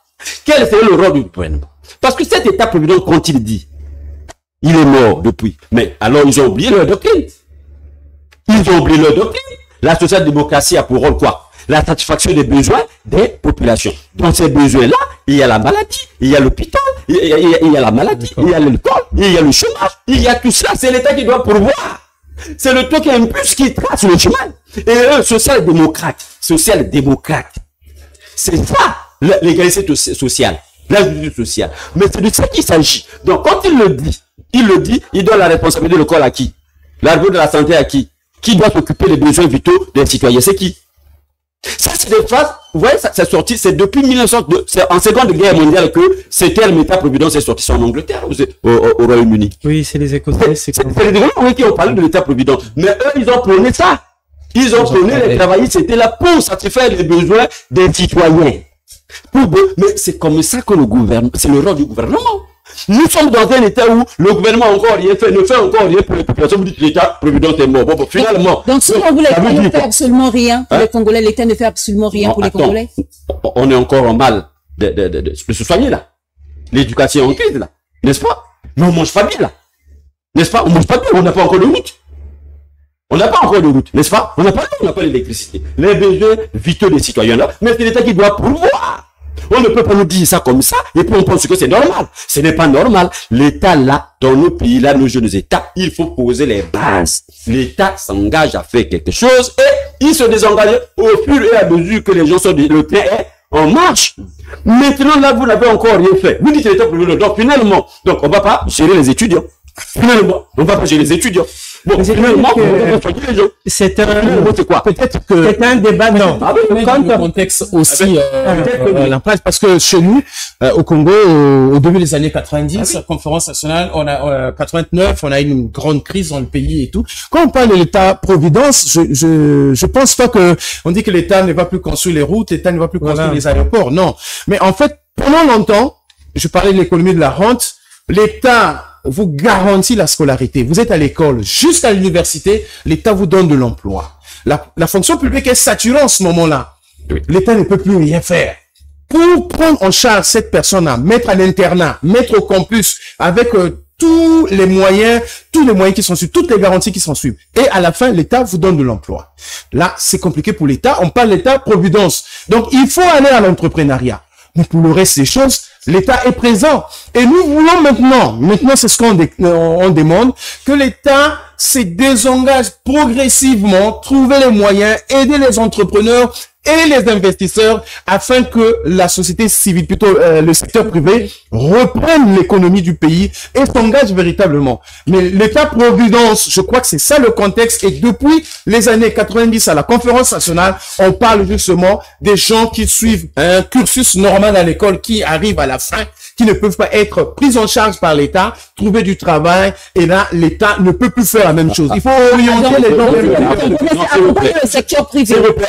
Speaker 5: Quel serait le rôle du gouvernement? Parce que cet État-providence, quand il dit, il est mort depuis. Mais alors, ils ont oublié leur doctrine. Ils ont oublié leur doctrine. La social-démocratie a pour rôle quoi? La satisfaction des besoins des populations. Dans ces besoins-là, il y a la maladie, il y a l'hôpital, il y a la maladie, il y a l'école, il y a le chômage, il y a tout cela. C'est l'État qui doit pourvoir. C'est le truc impulse qui trace le chemin. Et eux, social-démocrate, c'est ça, l'égalité sociale, la justice sociale. Mais c'est de ça qu'il s'agit. Donc, quand il le dit, il donne la responsabilité de l'école à qui? L'argent de la santé à qui? Qui doit s'occuper des besoins vitaux des citoyens? C'est qui? Ça, c'est des phrases, vous voyez, ça c'est sorti, c'est depuis 1902, c'est en Seconde Guerre mondiale que ce terme État-providence est sorti. C'est en Angleterre, au Royaume-Uni.
Speaker 4: Oui, c'est les Écossais.
Speaker 5: C'est les Écossais qui ont parlé de l'État-providence. Mais eux, ils ont prôné ça. Ils ont prôné les travailleurs, c'était là pour satisfaire les besoins des citoyens. Mais c'est comme ça que le gouvernement, c'est le rôle du gouvernement. Nous sommes dans un état où le gouvernement encore rien fait, ne fait encore rien pour les populations. Vous dites que l'État-providence est mort. Bon, finalement.
Speaker 1: Donc, si on voulait l'État ne fait absolument rien pour les Congolais, l'État ne fait absolument rien pour les Congolais.
Speaker 5: On est encore en mal de se soigner là. L'éducation est en crise là. N'est-ce pas? Mais on mange pas bien là. N'est-ce pas? On mange pas bien, on n'a pas encore de route. On n'a pas encore de route, n'est-ce pas? On n'a pas l'électricité. Les besoins vitaux des citoyens là, mais c'est l'État qui doit pourvoir. On ne peut pas nous dire ça comme ça, et puis on pense que c'est normal. Ce n'est pas normal. L'État là, dans nos pays là, nos jeunes États, il faut poser les bases. L'État s'engage à faire quelque chose, et il se désengage au fur et à mesure que les gens sont le train est en marche. Maintenant là, vous n'avez encore rien fait. Vous dites que l'État privé, donc finalement, donc on va pas gérer les étudiants. Finalement, on va pas gérer les étudiants. Bon, finalement,
Speaker 4: c'est un,
Speaker 5: quoi?
Speaker 6: Peut-être que
Speaker 4: c'est un débat, non.
Speaker 6: Quand le contexte aussi, l'impasse, parce que chez nous, au Congo, au début des années 90, conférence nationale, on a, 89, on a eu une grande crise dans le pays et tout. Quand on parle de l'État-providence, je pense pas que, on dit que l'État ne va plus construire les routes, l'État ne va plus construire les aéroports. Non. Mais en fait, pendant longtemps, je parlais de l'économie de la rente, l'État vous garantit la scolarité. Vous êtes à l'école jusqu'à l'université, l'État vous donne de l'emploi. La fonction publique est saturée en ce moment-là. Oui. L'État ne peut plus rien faire. Pour prendre en charge cette personne-là, mettre à l'internat, mettre au campus, avec tous les moyens qui sont suivis, toutes les garanties qui sont suivies. Et à la fin, l'État vous donne de l'emploi. Là, c'est compliqué pour l'État. On parle d'État-providence. Donc, il faut aller à l'entrepreneuriat. Mais pour le reste des choses, l'État est présent. Et nous voulons maintenant c'est ce qu'on demande, que l'État se désengage progressivement, trouver les moyens, aider les entrepreneurs et les investisseurs afin que la société civile, plutôt le secteur privé, reprenne l'économie du pays et s'engage véritablement. Mais l'État-providence, je crois que c'est ça le contexte. Et depuis les années 90 à la conférence nationale, on parle justement des gens qui suivent un cursus normal à l'école, qui arrivent à la fin, qui ne peuvent pas être pris en charge par l'État, trouver du travail, et là, l'État ne peut plus faire la même chose. Il faut orienter les gens
Speaker 1: vers le secteur privé.
Speaker 5: S'il vous plaît,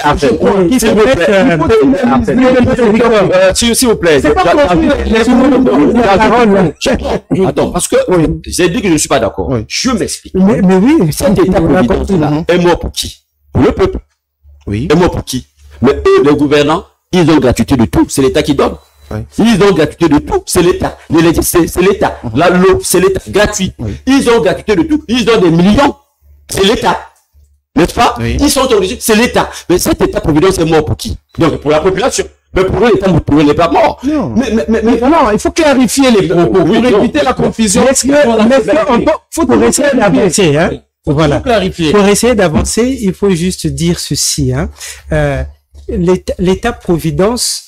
Speaker 5: s'il vous plaît. Attends, parce que j'ai dit que je ne suis pas d'accord. Je m'explique.
Speaker 4: Mais oui,
Speaker 5: cet État-providence est mort pour qui? Pour le peuple.
Speaker 6: Oui.
Speaker 5: Est mort pour qui? Mais eux, les gouvernants, ils ont gratuité de tout. C'est l'État qui donne. Oui. Ils ont gratuité de tout, c'est l'État. C'est l'État. L'eau, c'est l'État. Gratuit. Oui. Ils ont gratuité de tout. Ils ont des millions. C'est l'État. n'est-ce pas? Ils sont obligés, c'est l'État. Mais cet État-providence est mort pour qui? Donc pour la population. Mais pour eux, l'État n'est pas mort.
Speaker 6: Non. Mais non, il faut clarifier les propos pour éviter la confusion.
Speaker 4: Pour essayer d'avancer, hein. Voilà.
Speaker 6: Clarifier.
Speaker 4: Pour essayer d'avancer, il faut juste dire ceci, hein. L'État-providence,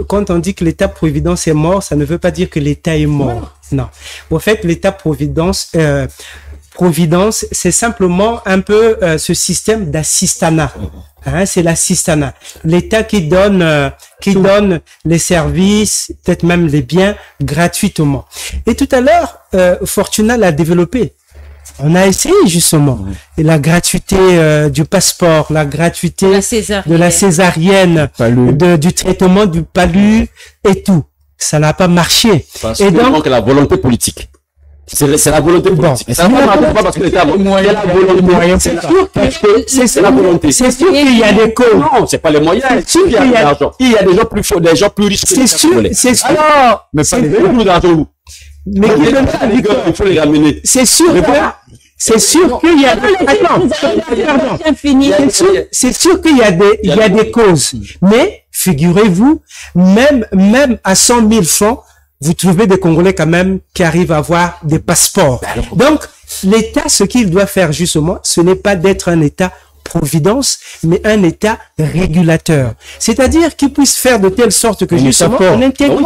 Speaker 4: quand on dit que l'État-providence est mort, ça ne veut pas dire que l'État est mort. Non. Au fait, l'État-providence, c'est simplement un peu ce système d'assistanat. Hein, c'est l'assistanat. L'État qui donne les services, peut-être même les biens gratuitement. Et tout à l'heure, Fortuna l'a développé. On a essayé justement et la gratuité du passeport, la gratuité de la césarienne, du traitement du palu et tout. Ça n'a pas marché.
Speaker 5: Parce
Speaker 4: et
Speaker 5: que
Speaker 4: donc
Speaker 5: manque la volonté politique. C'est la volonté politique.
Speaker 4: Bon,
Speaker 5: Ça ne marche pas parce que l'État a la volonté. C'est la volonté.
Speaker 4: C'est sûr qu'il y a des causes.
Speaker 5: Non, c'est pas les moyens. Il y a de l'argent. Il y a des gens plus forts, des gens plus riches.
Speaker 4: C'est sûr.
Speaker 5: Alors, mais pas les plus d'argent.
Speaker 4: Mais
Speaker 5: il faut les ramener.
Speaker 4: c'est sûr qu'il y a c'est sûr qu'il y a des causes. Mais figurez-vous, même à 100 000 francs, vous trouvez des Congolais quand même qui arrivent à avoir des passeports. Donc, l'État, ce qu'il doit faire justement, ce n'est pas d'être un État-providence, mais un État régulateur. C'est-à-dire qu'il puisse faire de telle sorte que justement, on intègre.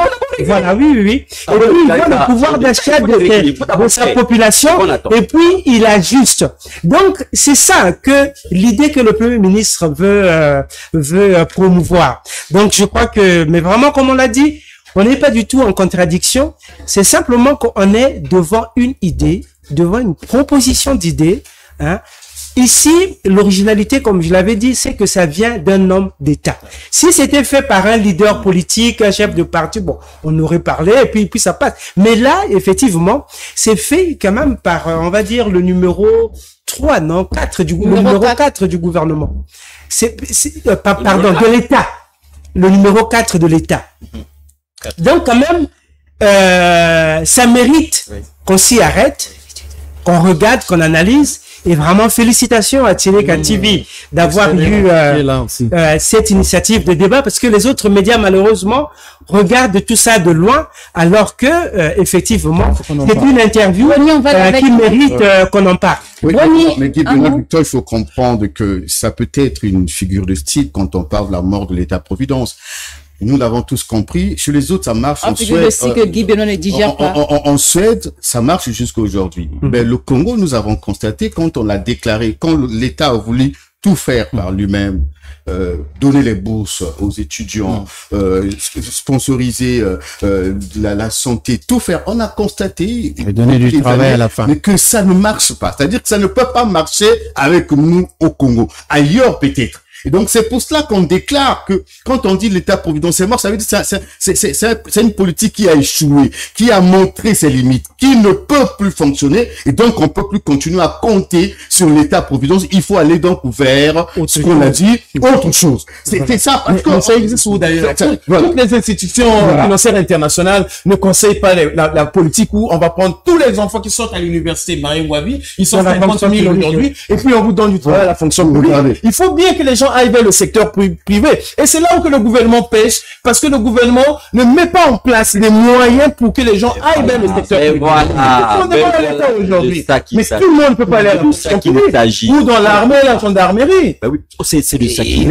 Speaker 4: Voilà, oui. Et puis, il voit le pouvoir d'achat de sa population, et puis il ajuste. Donc, c'est ça que l'idée que le Premier ministre veut promouvoir. Donc, je crois que, mais vraiment, comme on l'a dit, on n'est pas du tout en contradiction. C'est simplement qu'on est devant une idée, devant une proposition d'idée. Hein. Ici, l'originalité, comme je l'avais dit, c'est que ça vient d'un homme d'État. Si c'était fait par un leader politique, un chef de parti, bon, on aurait parlé et puis ça passe. Mais là, effectivement, c'est fait quand même par, on va dire, le numéro 3, non, 4 du numéro 4 du gouvernement. Pardon, de l'État. Le numéro 4 de l'État. Donc, quand même, ça mérite qu'on s'y arrête, qu'on regarde, qu'on analyse. Et vraiment, félicitations à Tchéléka TV d'avoir eu cette initiative de débat, parce que les autres médias, malheureusement, regardent tout ça de loin, alors que, effectivement, c'est une interview qui mérite qu'on en parle.
Speaker 2: Oui, mais Victor, il faut comprendre que ça peut être une figure de style quand on parle de la mort de l'État-providence. Nous l'avons tous compris. Chez les autres, ça marche. En Suède, en Suède, ça marche jusqu'à aujourd'hui. Mais le Congo, nous avons constaté quand on l'a déclaré, quand l'État a voulu tout faire par lui-même, donner les bourses aux étudiants, sponsoriser la santé, tout faire. On a constaté
Speaker 3: et donner du travail à la fin,
Speaker 2: mais que ça ne marche pas. C'est-à-dire que ça ne peut pas marcher avec nous au Congo. Ailleurs peut-être. Et donc, c'est pour cela qu'on déclare que quand on dit l'État-providence est mort, ça veut dire que c'est une politique qui a échoué, qui a montré ses limites, qui ne peut plus fonctionner. Et donc, on peut plus continuer à compter sur l'État-providence. Il faut aller donc vers ce qu'on a dit, autre chose. C'était ça. Parce que
Speaker 6: ça existe où d'ailleurs? Toutes les institutions financières internationales ne conseillent pas la politique où on va prendre tous les enfants qui sortent à l'université Marie-Wavi, ils sont 50 000 aujourd'hui, et puis on vous donne du travail à la fonction publique. Il faut bien que les gens aillent vers le secteur privé. Et c'est là où que le gouvernement pêche, parce que le gouvernement ne met pas en place les moyens pour que les gens aillent vers le secteur privé.
Speaker 5: Voilà.
Speaker 6: On est à l'État aujourd'hui. Mais tout le monde ne peut pas aller à la fonction publique. Ou dans l'armée, la gendarmerie.
Speaker 5: Ben oui, c'est de ça qui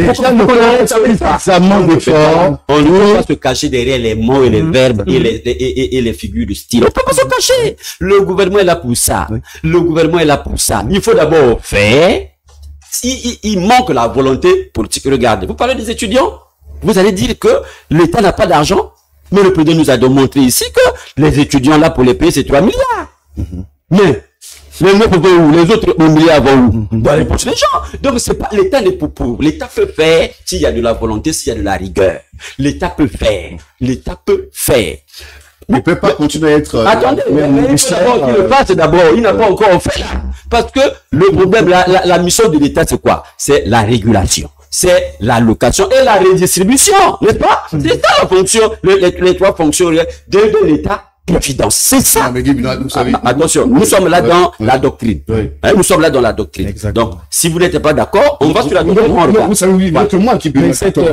Speaker 2: ça manque d'effort.
Speaker 5: On ne peut pas se cacher derrière les mots et les verbes et les figures de style. On ne peut pas se cacher. Le gouvernement est là pour ça. Le gouvernement est là pour ça. Il faut d'abord faire. Il manque la volonté politique. Regardez, vous parlez des étudiants, vous allez dire que l'État n'a pas d'argent, mais le président nous a démontré ici que les étudiants là pour les payer c'est 3 milliards. Mais les autres vont où? Les autres milliards vont où? Dans les poches des gens. Donc c'est pas, l'État n'est pas pour. L'État peut faire s'il y a de la volonté, s'il y a de la rigueur. L'État peut faire. L'État peut faire.
Speaker 2: Il ne peut pas continuer à être...
Speaker 5: Attendez, il faut d'abord qu'il le fasse d'abord. Il n'a pas encore fait. Parce que le problème, la mission de l'État, c'est quoi? C'est la régulation. C'est l'allocation et la redistribution. N'est-ce pas? C'est ça la fonction, les trois fonctions de l'État
Speaker 7: d'évidence. C'est ça.
Speaker 2: Non, mais Guy Benoît, vous savez,
Speaker 7: Attention, nous sommes là dans la doctrine.
Speaker 2: Oui.
Speaker 7: Hein, nous sommes là dans la doctrine.
Speaker 3: Exactement.
Speaker 7: Donc, si vous n'êtes pas d'accord, on va sur la
Speaker 2: Non,
Speaker 7: doctrine.
Speaker 2: non, vous savez, oui, que moi qui
Speaker 6: Mais cette
Speaker 7: Si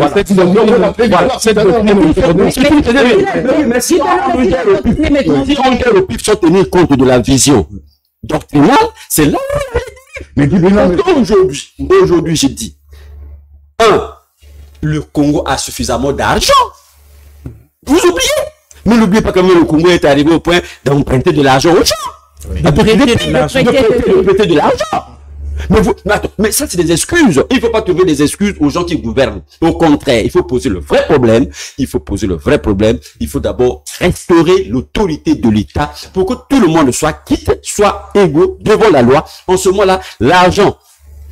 Speaker 7: on est au pif sans tenir compte de la vision doctrinale, c'est là
Speaker 2: mais Guy Benoît,
Speaker 7: aujourd'hui, j'ai dit, le Congo a suffisamment d'argent. Vous oubliez. Mais n'oubliez pas que même le Congo est arrivé au point d'emprunter de l'argent aux gens. De prêter de l'argent. Mais ça, c'est des excuses. Il ne faut pas trouver des excuses aux gens qui gouvernent. Au contraire, il faut poser le vrai problème. Il faut d'abord restaurer l'autorité de l'État pour que tout le monde soit quitte, soit égaux devant la loi. En ce moment-là, l'argent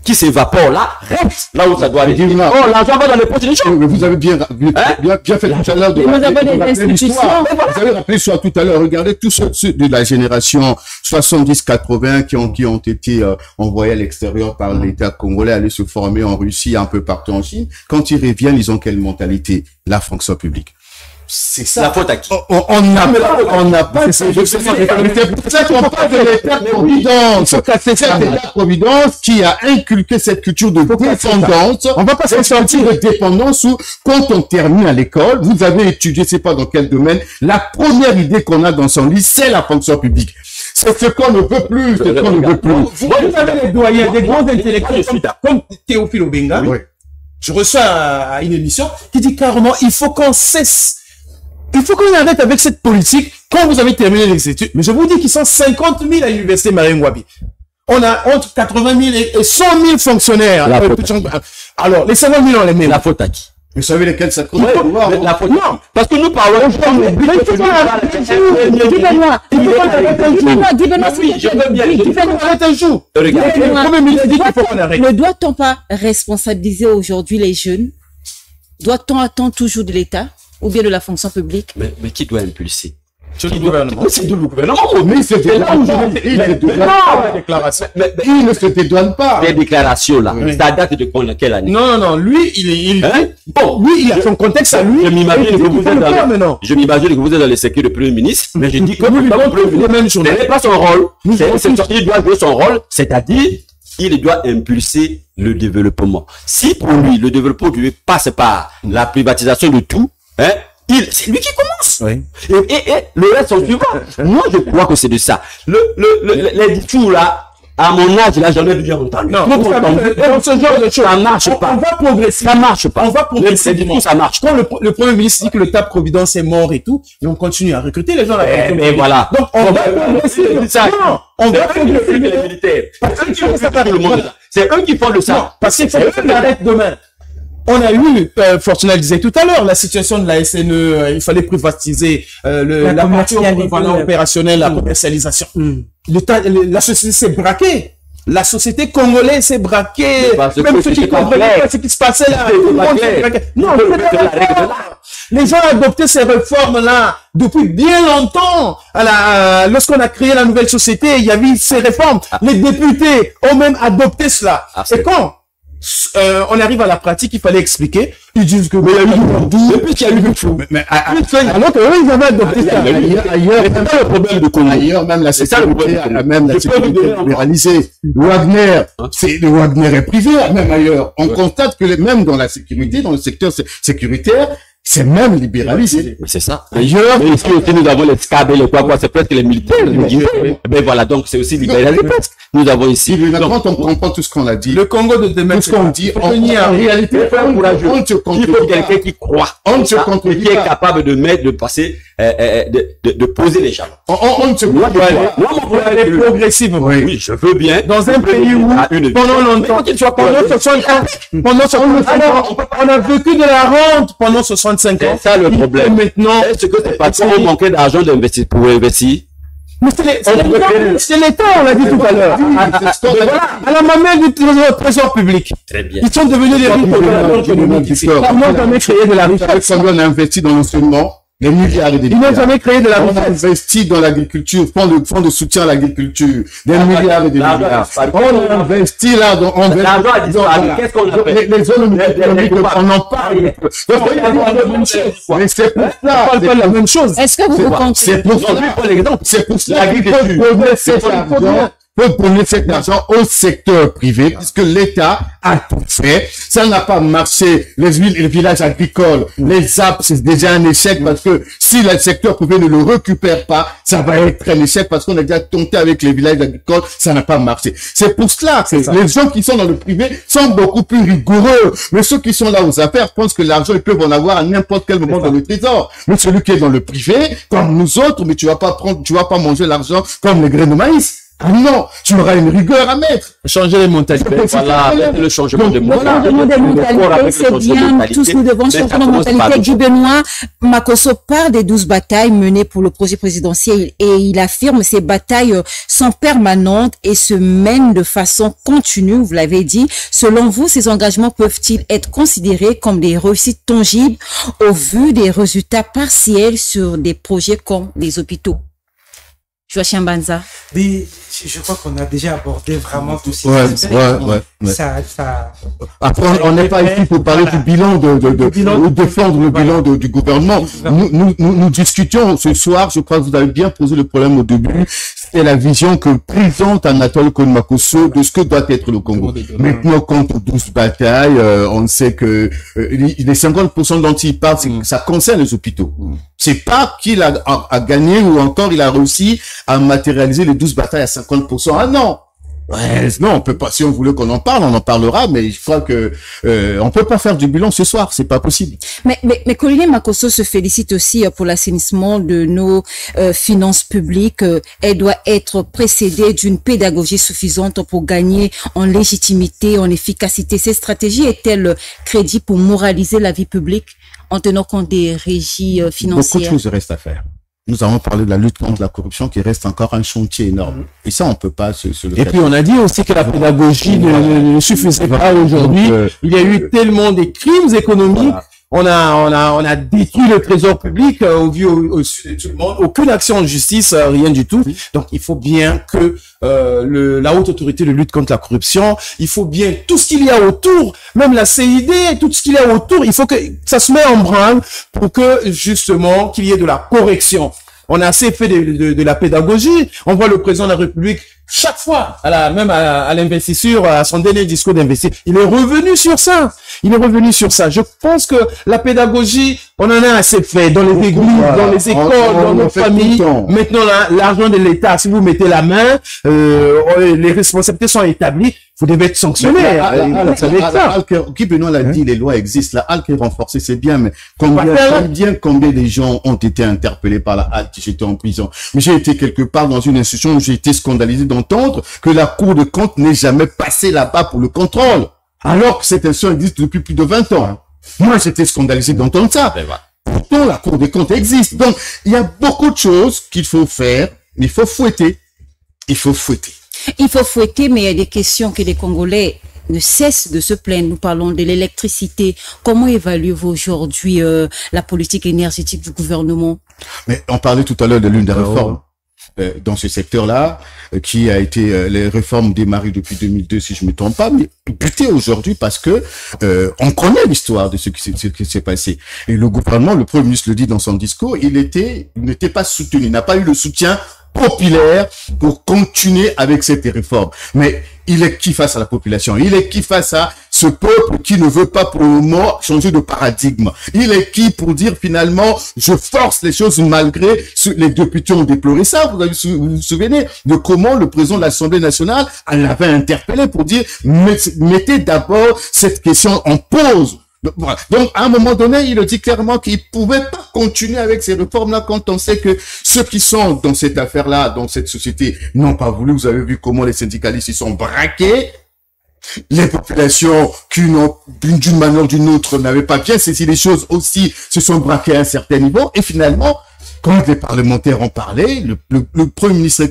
Speaker 7: qui s'évapore là, reste là où ça doit aller. Oh, l'argent va dans les poches des gens.
Speaker 2: mais vous avez bien fait tout à l'heure de rappeler l'histoire. Vous avez rappelé l'histoire tout à l'heure. Regardez tous ceux de la génération 70-80 qui ont été envoyés à l'extérieur par l'État congolais, aller se former en Russie, un peu partout en Chine. Quand ils reviennent, ils ont quelle mentalité? La fonction publique.
Speaker 6: C'est ça.
Speaker 7: La faute à qui?
Speaker 2: On n'a pas, c'est pour ça qu'on parle de l'État-providence. C'est l'État-providence qui a inculqué cette culture de dépendance. On va pas se sentir de dépendance où, quand on termine à l'école, vous avez étudié, je sais pas dans quel domaine, la première idée qu'on a dans son lit, c'est la fonction publique. C'est ce qu'on ne veut plus, c'est ce qu'on ne veut plus.
Speaker 6: Vous avez des doyens, des grands intellectuels comme Théophile Obenga.
Speaker 2: Oui.
Speaker 6: Je reçois à une émission qui dit carrément, il faut qu'on cesse. Il faut qu'on arrête avec cette politique quand vous avez terminé les études. Mais je vous dis qu'ils sont 50 000 à l'université Marine Ngouabi. On a entre 80 000 et 100 000 fonctionnaires. Alors, les 50 000, on les met.
Speaker 7: La faute à qui?
Speaker 2: Vous savez lesquels ça coûte?
Speaker 7: La faute. Non, parce que nous parlons.
Speaker 1: Ne doit-on pas responsabiliser aujourd'hui les jeunes? Doit-on attendre toujours de l'État ou bien de la fonction publique?
Speaker 7: Mais qui doit impulser?
Speaker 6: C'est le gouvernement.
Speaker 7: C'est le gouvernement.
Speaker 2: Mais il se dédouane pas. Il ne se dédouane pas.
Speaker 7: Les déclarations là, ça date de quelle année?
Speaker 6: Non, lui, il a son contexte à lui.
Speaker 7: Je m'imagine que vous êtes dans les sécurités du Premier ministre, mais je dis que
Speaker 6: nous lui donnons les mêmes
Speaker 7: ce
Speaker 6: journées.
Speaker 7: n'est pas son rôle. Il doit jouer son rôle, c'est-à-dire, il doit impulser le développement. Si pour lui, le développement ne passe par la privatisation de tout, c'est lui qui commence.
Speaker 3: Oui.
Speaker 7: Et le reste sont suivants. Moi, je crois que c'est de ça. Les discours là, à mon âge, là, j'en ai bien entendu.
Speaker 6: Non, dans ce genre de choses,
Speaker 7: ça marche pas.
Speaker 6: On va progresser.
Speaker 7: Ça marche pas.
Speaker 6: On va progresser.
Speaker 7: Les discours, ça marche.
Speaker 6: Quand le Premier ministre dit que le TAP-Providence est mort et tout, et on continue à recruter les gens là.
Speaker 7: Mais voilà.
Speaker 6: Donc, on va progresser. Non, on va progresser.
Speaker 7: Les militaires. C'est eux qui font de ça.
Speaker 6: Parce que c'est eux qui arrêtent demain. On a eu, Fortuna disait tout à l'heure, la situation de la SNE, il fallait privatiser la partie opérationnelle, la commercialisation. La société s'est braquée. La société congolaise s'est braquée. Même ceux qui comprenaient pas ce qui se passait là. Non, les gens ont adopté ces réformes-là depuis bien longtemps. Lorsqu'on a créé la nouvelle société, il y avait ces réformes. Les députés ont même adopté cela. C'est quand on arrive à la pratique, il fallait expliquer. Ils disent que mais il y a eu du depuis qu'il y a eu du flou. Alors que eux, ils avaient adopté ça.
Speaker 2: Ailleurs, même le problème de Congo. Ailleurs, même la sécurité, libéralisée. Wagner, le Wagner est privé, même ailleurs. On constate que même dans la sécurité, dans le secteur sécuritaire, c'est même libéralisé.
Speaker 7: C'est ça. Ailleurs, mais ici aussi, nous avons les SCAB et quoi, c'est presque les militaires. Ben voilà, donc c'est aussi libéralisé presque. Nous avons ici.
Speaker 2: Quand on comprend tout ce qu'on a dit.
Speaker 6: Le Congo de demain.
Speaker 2: Tout ce qu'on dit, en réalité, on ne se
Speaker 7: il faut quelqu'un qui croit.
Speaker 2: On ne se contredit
Speaker 7: pas. Qui est capable de passer, de poser les jalons.
Speaker 2: On ne se contredit pas.
Speaker 6: Moi, on peut aller progressivement.
Speaker 7: Oui, je veux bien.
Speaker 6: Dans un pays où, pendant longtemps, pendant 60 ans, on a vécu de la rente pendant 65 ans.
Speaker 7: C'est ça le problème.
Speaker 6: Maintenant,
Speaker 7: est-ce que c'est parce qu'on manquait d'argent pour investir?
Speaker 6: Mais c'est l'État, on l'a dit tout à l'heure. À la mamelle du trésor public.
Speaker 7: Très bien.
Speaker 6: Ils sont devenus des riches.
Speaker 2: Comment on a créé de la richesse? On a investi dans l'enseignement. Des milliards et des
Speaker 6: Ils
Speaker 2: milliards.
Speaker 6: n'ont jamais créé de la
Speaker 2: On a
Speaker 6: richesse.
Speaker 2: investi dans l'agriculture, fonds de soutien à l'agriculture, des milliards et des
Speaker 7: l'argent
Speaker 2: milliards.
Speaker 7: a disparu.
Speaker 2: On a investi là,
Speaker 7: L'argent a disparu. Qu'est-ce qu'on a fait?
Speaker 2: les zones économiques, on en parle. Mais c'est pour
Speaker 6: On
Speaker 2: ça.
Speaker 6: parle pas de la même chose.
Speaker 1: Est-ce que vous comptez?
Speaker 2: C'est pour ça. C'est pour cela qu'il faut donner cet argent. Peut donner cet argent au secteur privé, puisque l'État a tout fait. Ça n'a pas marché. Les villes et les villages agricoles, les apps, c'est déjà un échec parce que si le secteur privé ne le récupère pas, ça va être un échec parce qu'on a déjà tenté avec les villages agricoles, ça n'a pas marché. C'est pour cela que les gens qui sont dans le privé sont beaucoup plus rigoureux. Mais ceux qui sont là aux affaires pensent que l'argent, ils peuvent en avoir à n'importe quel moment dans le trésor. Mais celui qui est dans le privé, comme nous autres, mais tu vas pas manger l'argent comme les grains de maïs. Ah non, tu auras une rigueur à mettre.
Speaker 6: Changer les mentalités.
Speaker 7: Voilà, le changement de
Speaker 1: Le changement de mentalité, c'est bien. Tous nous devons changer nos mentalités. Guy Benoît Makosso parle des 12 batailles menées pour le projet présidentiel et il affirme ces batailles sont permanentes et se mènent de façon continue, vous l'avez dit. Selon vous, ces engagements peuvent-ils être considérés comme des réussites tangibles au vu des résultats partiels sur des projets comme les hôpitaux? Joachim Banza.
Speaker 4: Mais je crois qu'on a déjà abordé vraiment tout ça.
Speaker 2: Ouais.
Speaker 4: Ça,
Speaker 2: Après, on n'est pas ici pour parler du bilan ou défendre le bilan du gouvernement. Nous discutions ce soir, je crois que vous avez bien posé le problème au début, c'est la vision que présente Anatole Cohn-Makosso de ce que doit être le Congo. Maintenant, contre 12 batailles, on sait que les 50% dont il parle, ça concerne les hôpitaux. C'est pas qu'il a gagné ou encore il a réussi à matérialiser les 12 batailles à 50%. Ah non! Ouais, non, on peut pas, si on voulait qu'on en parle, on en parlera, mais je crois que on peut pas faire du bilan ce soir, c'est pas possible.
Speaker 1: Mais Colline Makosso se félicite aussi pour l'assainissement de nos finances publiques. Elle doit être précédée d'une pédagogie suffisante pour gagner en légitimité, en efficacité. Cette stratégie est-elle crédible pour moraliser la vie publique en tenant compte des régies financières?
Speaker 2: Beaucoup de choses restent à faire. Nous avons parlé de la lutte contre la corruption qui reste encore un chantier énorme. Et ça, on peut pas se le
Speaker 6: Et puis, on a dit aussi que la pédagogie ne suffisait pas aujourd'hui. Il y a eu tellement des crimes économiques. Voilà. On a détruit le trésor public au vu au sud de tout le monde. Aucune action en justice, rien du tout. Donc, il faut bien que la haute autorité de lutte contre la corruption, il faut bien tout ce qu'il y a autour, même la CID, tout ce qu'il y a autour, il faut que ça se mette en branle pour que justement qu'il y ait de la correction. On a assez fait de la pédagogie. On voit le président de la République chaque fois, même à l'investiture, à son dernier discours d'investiture, il est revenu sur ça. Je pense que la pédagogie, on en a assez fait dans les églises, dans les écoles, dans nos familles. Maintenant, l'argent de l'État, si vous mettez la main, les responsabilités sont établies. Vous devez être sanctionné.
Speaker 2: Guy Benoît l'a dit, les lois existent. La HALC est renforcée, c'est bien, mais combien de gens ont été interpellés par la HALC qui étaient en prison? Mais j'ai été quelque part dans une institution où j'ai été scandalisé d'entendre que la Cour de compte n'est jamais passée là-bas pour le contrôle. Alors que cette institution existe depuis plus de 20 ans. Moi, j'étais scandalisé d'entendre ça. Pourtant, la Cour des comptes existe. Donc, il y a beaucoup de choses qu'il faut faire. Il faut fouetter. Il faut fouetter, mais il y a des questions que les Congolais ne cessent de se plaindre. Nous parlons de l'électricité. Comment évaluez-vous aujourd'hui la politique énergétique du gouvernement? Mais on parlait tout à l'heure de l'une des réformes dans ce secteur-là, qui a été les réformes démarrées depuis 2002, si je me trompe pas, mais butées aujourd'hui parce que on connaît l'histoire de ce qui s'est passé. Et le gouvernement, le Premier ministre le dit dans son discours, il n'était pas soutenu, il n'a pas eu le soutien populaire pour continuer avec cette réforme. Mais il est qui face à la population? Il est qui face à ce peuple qui ne veut pas pour le moment changer de paradigme? Il est qui pour dire finalement je force les choses malgré les députés ont déploré ça? Vous vous souvenez de comment le président de l'Assemblée nationale l'avait interpellé pour dire mettez d'abord cette question en pause. Voilà. Donc, à un moment donné, il a dit clairement qu'il pouvait pas continuer avec ces réformes-là quand on sait que ceux qui sont dans cette affaire-là, dans cette société, n'ont pas voulu. Vous avez vu comment les syndicalistes ils sont braqués. Les populations qui n'ont, d'une manière ou d'une autre, n'avaient pas bien saisi les choses aussi, se sont braquées à un certain niveau. Et finalement, quand les parlementaires ont parlé, le Premier ministre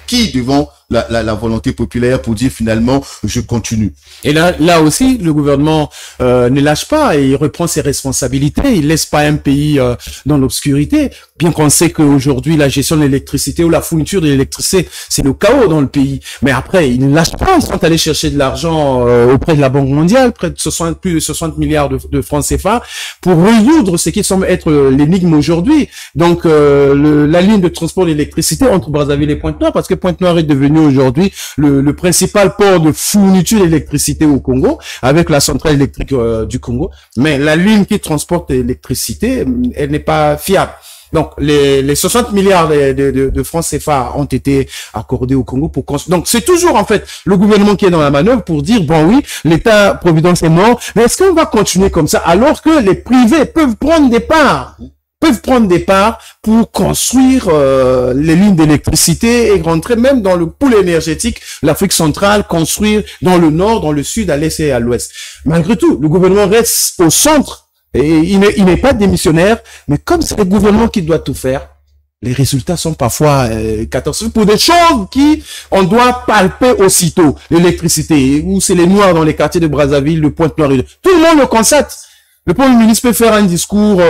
Speaker 2: qui devant
Speaker 6: la volonté populaire pour dire finalement je continue.
Speaker 3: Et là aussi, le gouvernement ne lâche pas et il reprend ses responsabilités. Il laisse pas un pays dans l'obscurité. Bien qu'on sait qu'aujourd'hui, la gestion de l'électricité ou la fourniture de l'électricité, c'est le chaos dans le pays. Mais après, ils ne lâchent pas. Ils sont allés chercher de l'argent auprès de la Banque mondiale, près de plus de 60 milliards de francs CFA, pour résoudre ce qui semble être l'énigme aujourd'hui. Donc, la ligne de transport d'électricité entre Brazzaville et Pointe-Noire, parce que Pointe-Noire est devenu aujourd'hui le principal port de fourniture d'électricité au Congo, avec la centrale électrique du Congo. Mais la ligne qui transporte l'électricité, elle n'est pas fiable. Donc, les 60 milliards de francs CFA ont été accordés au Congo pour construire. Donc, c'est toujours, en fait, le gouvernement qui est dans la manœuvre pour dire, bon, oui, l'État-providence est mort, mais est-ce qu'on va continuer comme ça alors que les privés peuvent prendre des parts pour construire les lignes d'électricité et rentrer même dans le pool énergétique, l'Afrique centrale, construire dans le nord, dans le sud, à l'est et à l'ouest. Malgré tout, le gouvernement reste au centre. Et il n'est pas démissionnaire, mais comme c'est le gouvernement qui doit tout faire, les résultats sont parfois catastrophiques pour des choses qui on doit palper aussitôt. L'électricité, où c'est les Noirs dans les quartiers de Brazzaville, le Pointe-Noire. Tout le monde le constate. Le Premier ministre peut faire un discours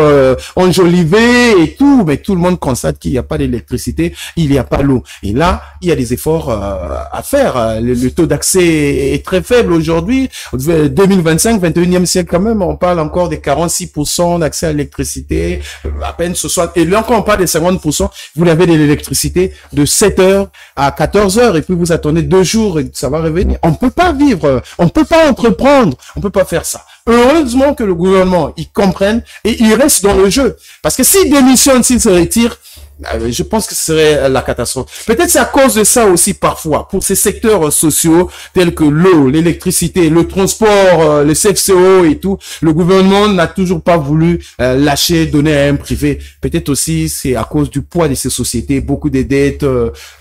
Speaker 3: enjolivé et tout, mais tout le monde constate qu'il n'y a pas d'électricité, il n'y a pas l'eau. Et là, il y a des efforts à faire. Le taux d'accès est très faible aujourd'hui. 2025, 21e siècle quand même, on parle encore des 46% d'accès à l'électricité, à peine 60. Et là encore, on parle des 50%. Vous avez de l'électricité de 7h à 14h et puis vous attendez 2 jours et ça va revenir. On peut pas vivre, on peut pas entreprendre, on peut pas faire ça. Heureusement que le gouvernement, ils comprennent et ils restent dans le jeu. Parce que s'ils démissionnent, s'ils se retirent, je pense que ce serait la catastrophe. Peut-être c'est à cause de ça aussi parfois, pour ces secteurs sociaux tels que l'eau, l'électricité, le transport, le CFCO et tout, le gouvernement n'a toujours pas voulu lâcher, donner à un privé. Peut-être aussi c'est à cause du poids de ces sociétés, beaucoup de dettes,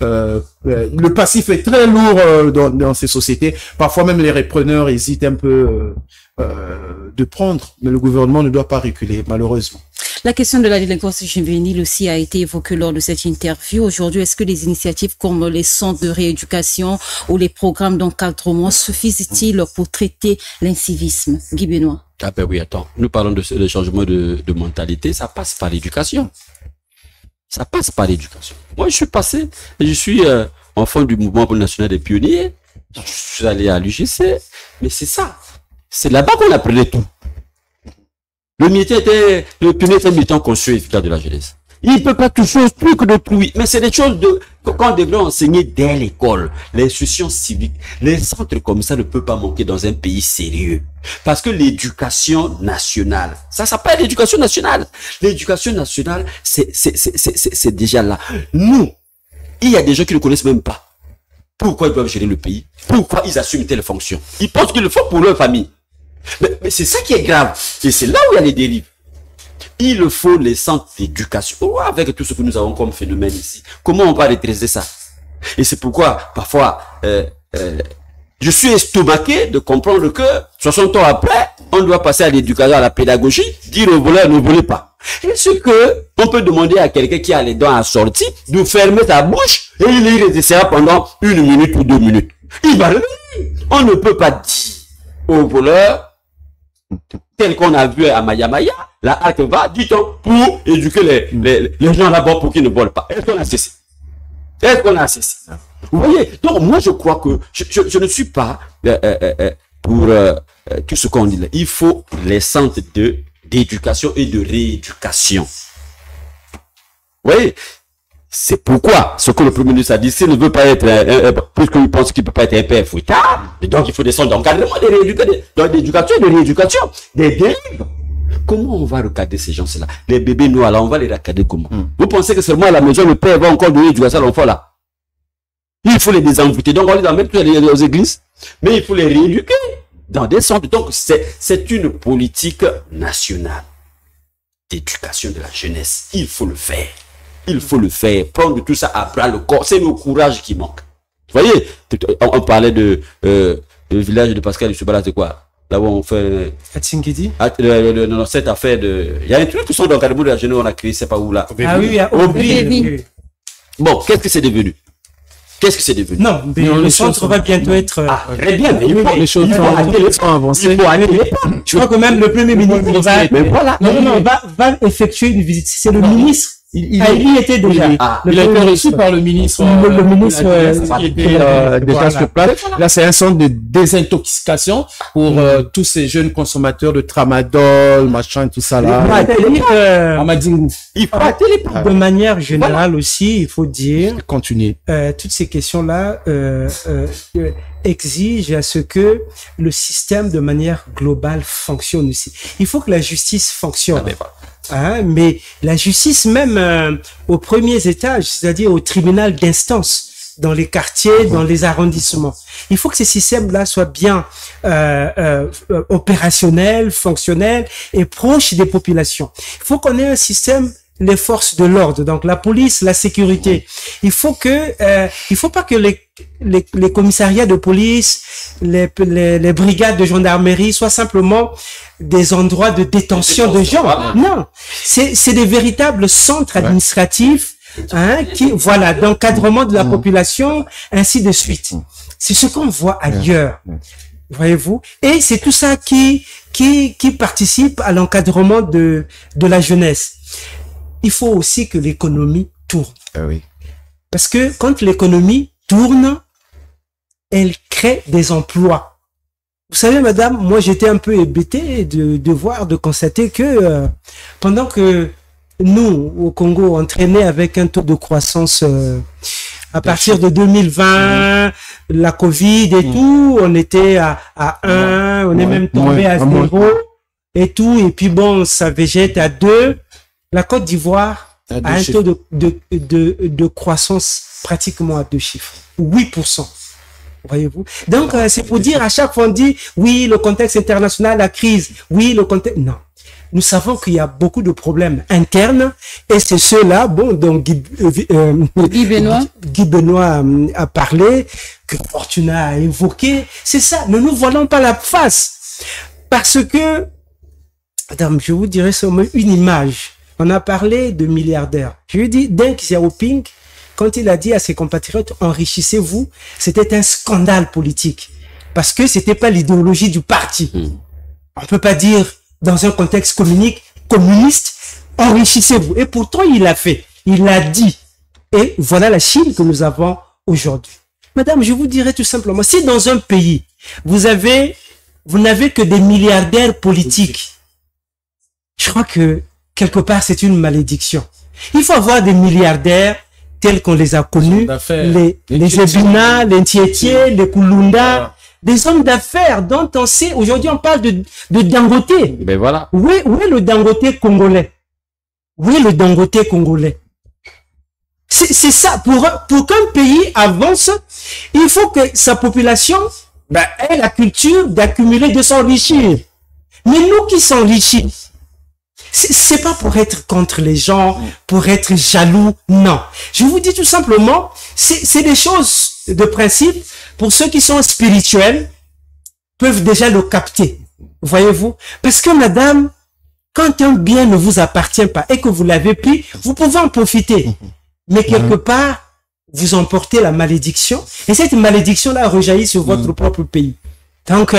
Speaker 3: le passif est très lourd dans ces sociétés. Parfois même les repreneurs hésitent un peu de prendre, mais le gouvernement ne doit pas reculer, malheureusement.
Speaker 1: La question de la délinquance juvénile aussi a été évoquée lors de cette interview. Aujourd'hui, est-ce que les initiatives comme les centres de rééducation ou les programmes d'encadrement suffisent-ils pour traiter l'incivisme? Guy Benoît.
Speaker 5: Ah ben oui, attends. Nous parlons de changement de mentalité. Ça passe par l'éducation. Ça passe par l'éducation. Moi, je suis passé, je suis enfant du mouvement national des pionniers. Je suis allé à l'UGC. Mais c'est ça. C'est là-bas qu'on apprenait tout. Le pionnier était un militant conscient et efficace de la jeunesse. Il ne peut pas tout chose plus que de tout. Mais c'est des choses qu'on devrait enseigner dès l'école. L'instruction civique, les centres comme ça ne peuvent pas manquer dans un pays sérieux. Parce que l'éducation nationale, ça s'appelle l'éducation nationale. L'éducation nationale, c'est déjà là. Nous, il y a des gens qui ne connaissent même pas pourquoi ils doivent gérer le pays, pourquoi ils assument telle fonction. Ils pensent qu'ils le font pour leur famille. Mais c'est ça qui est grave. Et c'est là où il y a les dérives. Il faut les centres d'éducation. Avec tout ce que nous avons comme phénomène ici, comment on va redresser ça? Et c'est pourquoi, parfois, je suis estomaqué de comprendre que 60 ans après, on doit passer à l'éducation, à la pédagogie, dire aux voleurs ne volez pas. Est-ce que on peut demander à quelqu'un qui a les dents assorties de fermer sa bouche et il y restera pendant 1 minute ou 2 minutes? Il va revenir. On ne peut pas dire aux voleurs, tel qu'on a vu à Mayamaya, la halte va, dit-on, pour éduquer les gens là-bas pour qu'ils ne volent pas. Est-ce qu'on a cessé? Est-ce qu'on a cessé? Vous voyez? Donc, moi, je crois que je ne suis pas pour tout ce qu'on dit là. Il faut les centres d'éducation et de rééducation. Vous voyez? C'est pourquoi ce que le Premier ministre a dit, s'il ne veut pas être, puisqu'il pense qu'il ne peut pas être un père fouettard, donc il faut des centres d'encadrement, d'éducation et de rééducation, des dérives. Comment on va recadrer ces gens-là? Les bébés noirs là, on va les recadrer comment? Vous pensez que seulement à la maison, le père va encore donner l'éducation à l'enfant là? Il faut les désenvoûter, donc on les emmène tous aux églises, mais il faut les rééduquer dans des centres. Donc c'est une politique nationale d'éducation de la jeunesse. Il faut le faire. Il faut le faire, prendre tout ça à bras le corps. C'est le courage qui manque. Vous voyez, on parlait de le village de Pascal Issubala, c'est quoi? Là où on fait...
Speaker 4: Atsingidi?
Speaker 5: Non, cette affaire de... Il y a un truc qui sont dans le cadre de la jeunesse, on a créé, c'est pas où là.
Speaker 4: Ah oui,
Speaker 5: oui. Bon, qu'est-ce que c'est devenu?
Speaker 7: Qu'est-ce que c'est devenu?
Speaker 4: Non, mais le centre va bientôt être...
Speaker 7: Très bien, mais
Speaker 3: Les choses sont avancées.
Speaker 7: il faut aller les pas.
Speaker 4: Je crois que même le Premier ministre
Speaker 7: Mais voilà.
Speaker 4: va effectuer une visite. C'est le ministre. Il y était déjà.
Speaker 6: Il a été reçu par le ministre.
Speaker 4: Le ministre
Speaker 6: qui était déjà sur place. Là, c'est un centre de désintoxication pour tous ces jeunes consommateurs de tramadol, machin, tout ça là. Amadingou.
Speaker 7: Il faut arrêter les pas.
Speaker 4: De manière générale aussi, il faut dire,
Speaker 6: Continuer.
Speaker 4: toutes ces questions-là exigent à ce que le système de manière globale fonctionne aussi. Il faut que la justice fonctionne. Mais la justice même aux premiers étages, c'est-à-dire au tribunal d'instance, dans les quartiers, dans les arrondissements. Il faut que ces systèmes-là soient bien opérationnels, fonctionnels et proches des populations. Il faut qu'on ait un système, les forces de l'ordre, donc la police, la sécurité. Il faut pas que les commissariats de police, les brigades de gendarmerie soient simplement des endroits de détention de gens. Non, c'est des véritables centres administratifs, d'encadrement de la population, ainsi de suite. C'est ce qu'on voit ailleurs, voyez-vous. Et c'est tout ça qui participe à l'encadrement de la jeunesse. Il faut aussi que l'économie tourne. Parce que quand l'économie tourne, elle crée des emplois. Vous savez, madame, moi j'étais un peu hébété de constater que pendant que nous, au Congo, on traînait avec un taux de croissance à partir de 2020, la Covid et tout, on était à 1, on est même tombé à 0 et tout, et puis bon, ça végète à 2. La Côte d'Ivoire a un taux de croissance pratiquement à 2 chiffres, 8%. Voyez-vous? Donc, c'est pour dire, à chaque fois on dit, oui, le contexte international, la crise, oui, le contexte... Non. Nous savons qu'il y a beaucoup de problèmes internes, et c'est ceux-là, bon, donc Guy Benoît a parlé, que Fortuna a évoqué, c'est ça, ne nous voilons pas la face. Parce que, madame, je vous dirais seulement une image. On a parlé de milliardaires. Je lui dis, Deng Xiaoping, quand il a dit à ses compatriotes, enrichissez-vous, c'était un scandale politique. Parce que c'était pas l'idéologie du parti. On peut pas dire, dans un contexte communiste, enrichissez-vous. Et pourtant, il l'a fait. Il l'a dit. Et voilà la Chine que nous avons aujourd'hui. Madame, je vous dirais tout simplement, si dans un pays, vous n'avez que des milliardaires politiques, je crois que quelque part, c'est une malédiction. Il faut avoir des milliardaires tels qu'on les a connus, les Ebina, les Ntietier, les Kulunda, des hommes d'affaires dont on sait, aujourd'hui on parle de Dangote.
Speaker 7: Ben voilà.
Speaker 4: Où est le Dangote congolais? Où est le Dangote congolais? C'est ça, pour qu'un pays avance, il faut que sa population ait la culture d'accumuler, de s'enrichir. Mais nous qui s'enrichissons, c'est pas pour être contre les gens, pour être jaloux, non. Je vous dis tout simplement, c'est des choses de principe, pour ceux qui sont spirituels, peuvent déjà le capter. Voyez-vous? Parce que madame, quand un bien ne vous appartient pas et que vous l'avez pris, vous pouvez en profiter. Mais quelque part, vous emportez la malédiction, et cette malédiction-là rejaillit sur votre propre pays. Donc,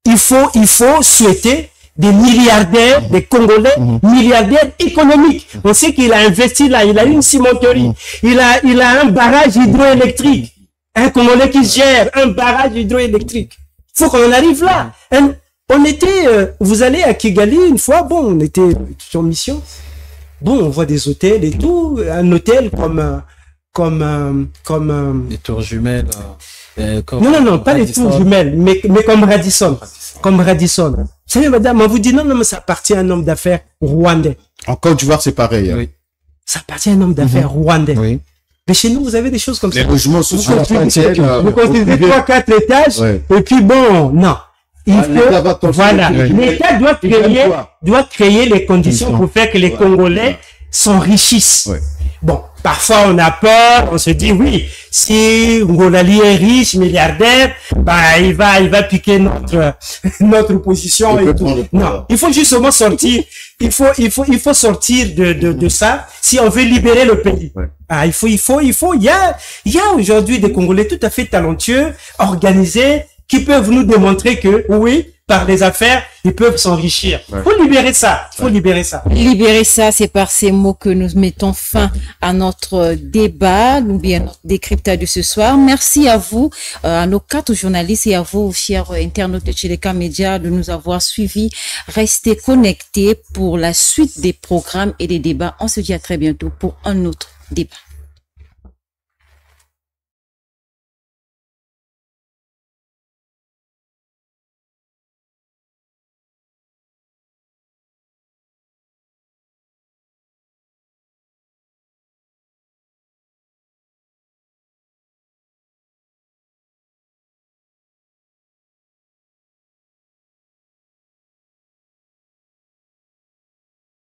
Speaker 4: il faut souhaiter des milliardaires, des Congolais, milliardaires économiques. On sait qu'il a investi là, il a une cimenterie, il a un barrage hydroélectrique. Un Congolais qui gère un barrage hydroélectrique. Il faut qu'on en arrive là. On était, vous allez à Kigali une fois, bon, on était sur mission. Bon, on voit des hôtels et tout, un hôtel comme
Speaker 3: des tours jumelles.
Speaker 4: Non, pas les tours jumelles, mais comme Radisson. Comme Radisson. Vous savez, madame, on vous dit non, mais ça appartient à un homme d'affaires rwandais.
Speaker 2: En Côte d'Ivoire, c'est pareil.
Speaker 3: Oui.
Speaker 4: Ça appartient à un homme d'affaires rwandais.
Speaker 3: Oui.
Speaker 4: Mais chez nous, vous avez des choses comme ça.
Speaker 2: Les logements sociaux appartiennent.
Speaker 4: Vous construisez 3-4 étages, et puis bon, non. Voilà. L'État doit créer les conditions pour faire que les Congolais s'enrichissent.
Speaker 2: Ouais.
Speaker 4: Bon, parfois on a peur, on se dit oui, si Ngolali est riche, milliardaire, il va piquer notre position et tout. Non, il faut justement sortir il faut sortir de ça si on veut libérer le pays.
Speaker 2: Ouais.
Speaker 4: Ah, il y a aujourd'hui des Congolais tout à fait talentueux, organisés, qui peuvent nous démontrer que, oui, par les affaires, ils peuvent s'enrichir.
Speaker 2: Ouais.
Speaker 4: Faut libérer ça. Faut libérer ça.
Speaker 1: Libérer ça, c'est par ces mots que nous mettons fin à notre débat, ou bien notre décryptage de ce soir. Merci à vous, à nos 4 journalistes et à vous, chers internautes de Tcheleka Média, de nous avoir suivis. Restez connectés pour la suite des programmes et des débats. On se dit à très bientôt pour un autre débat.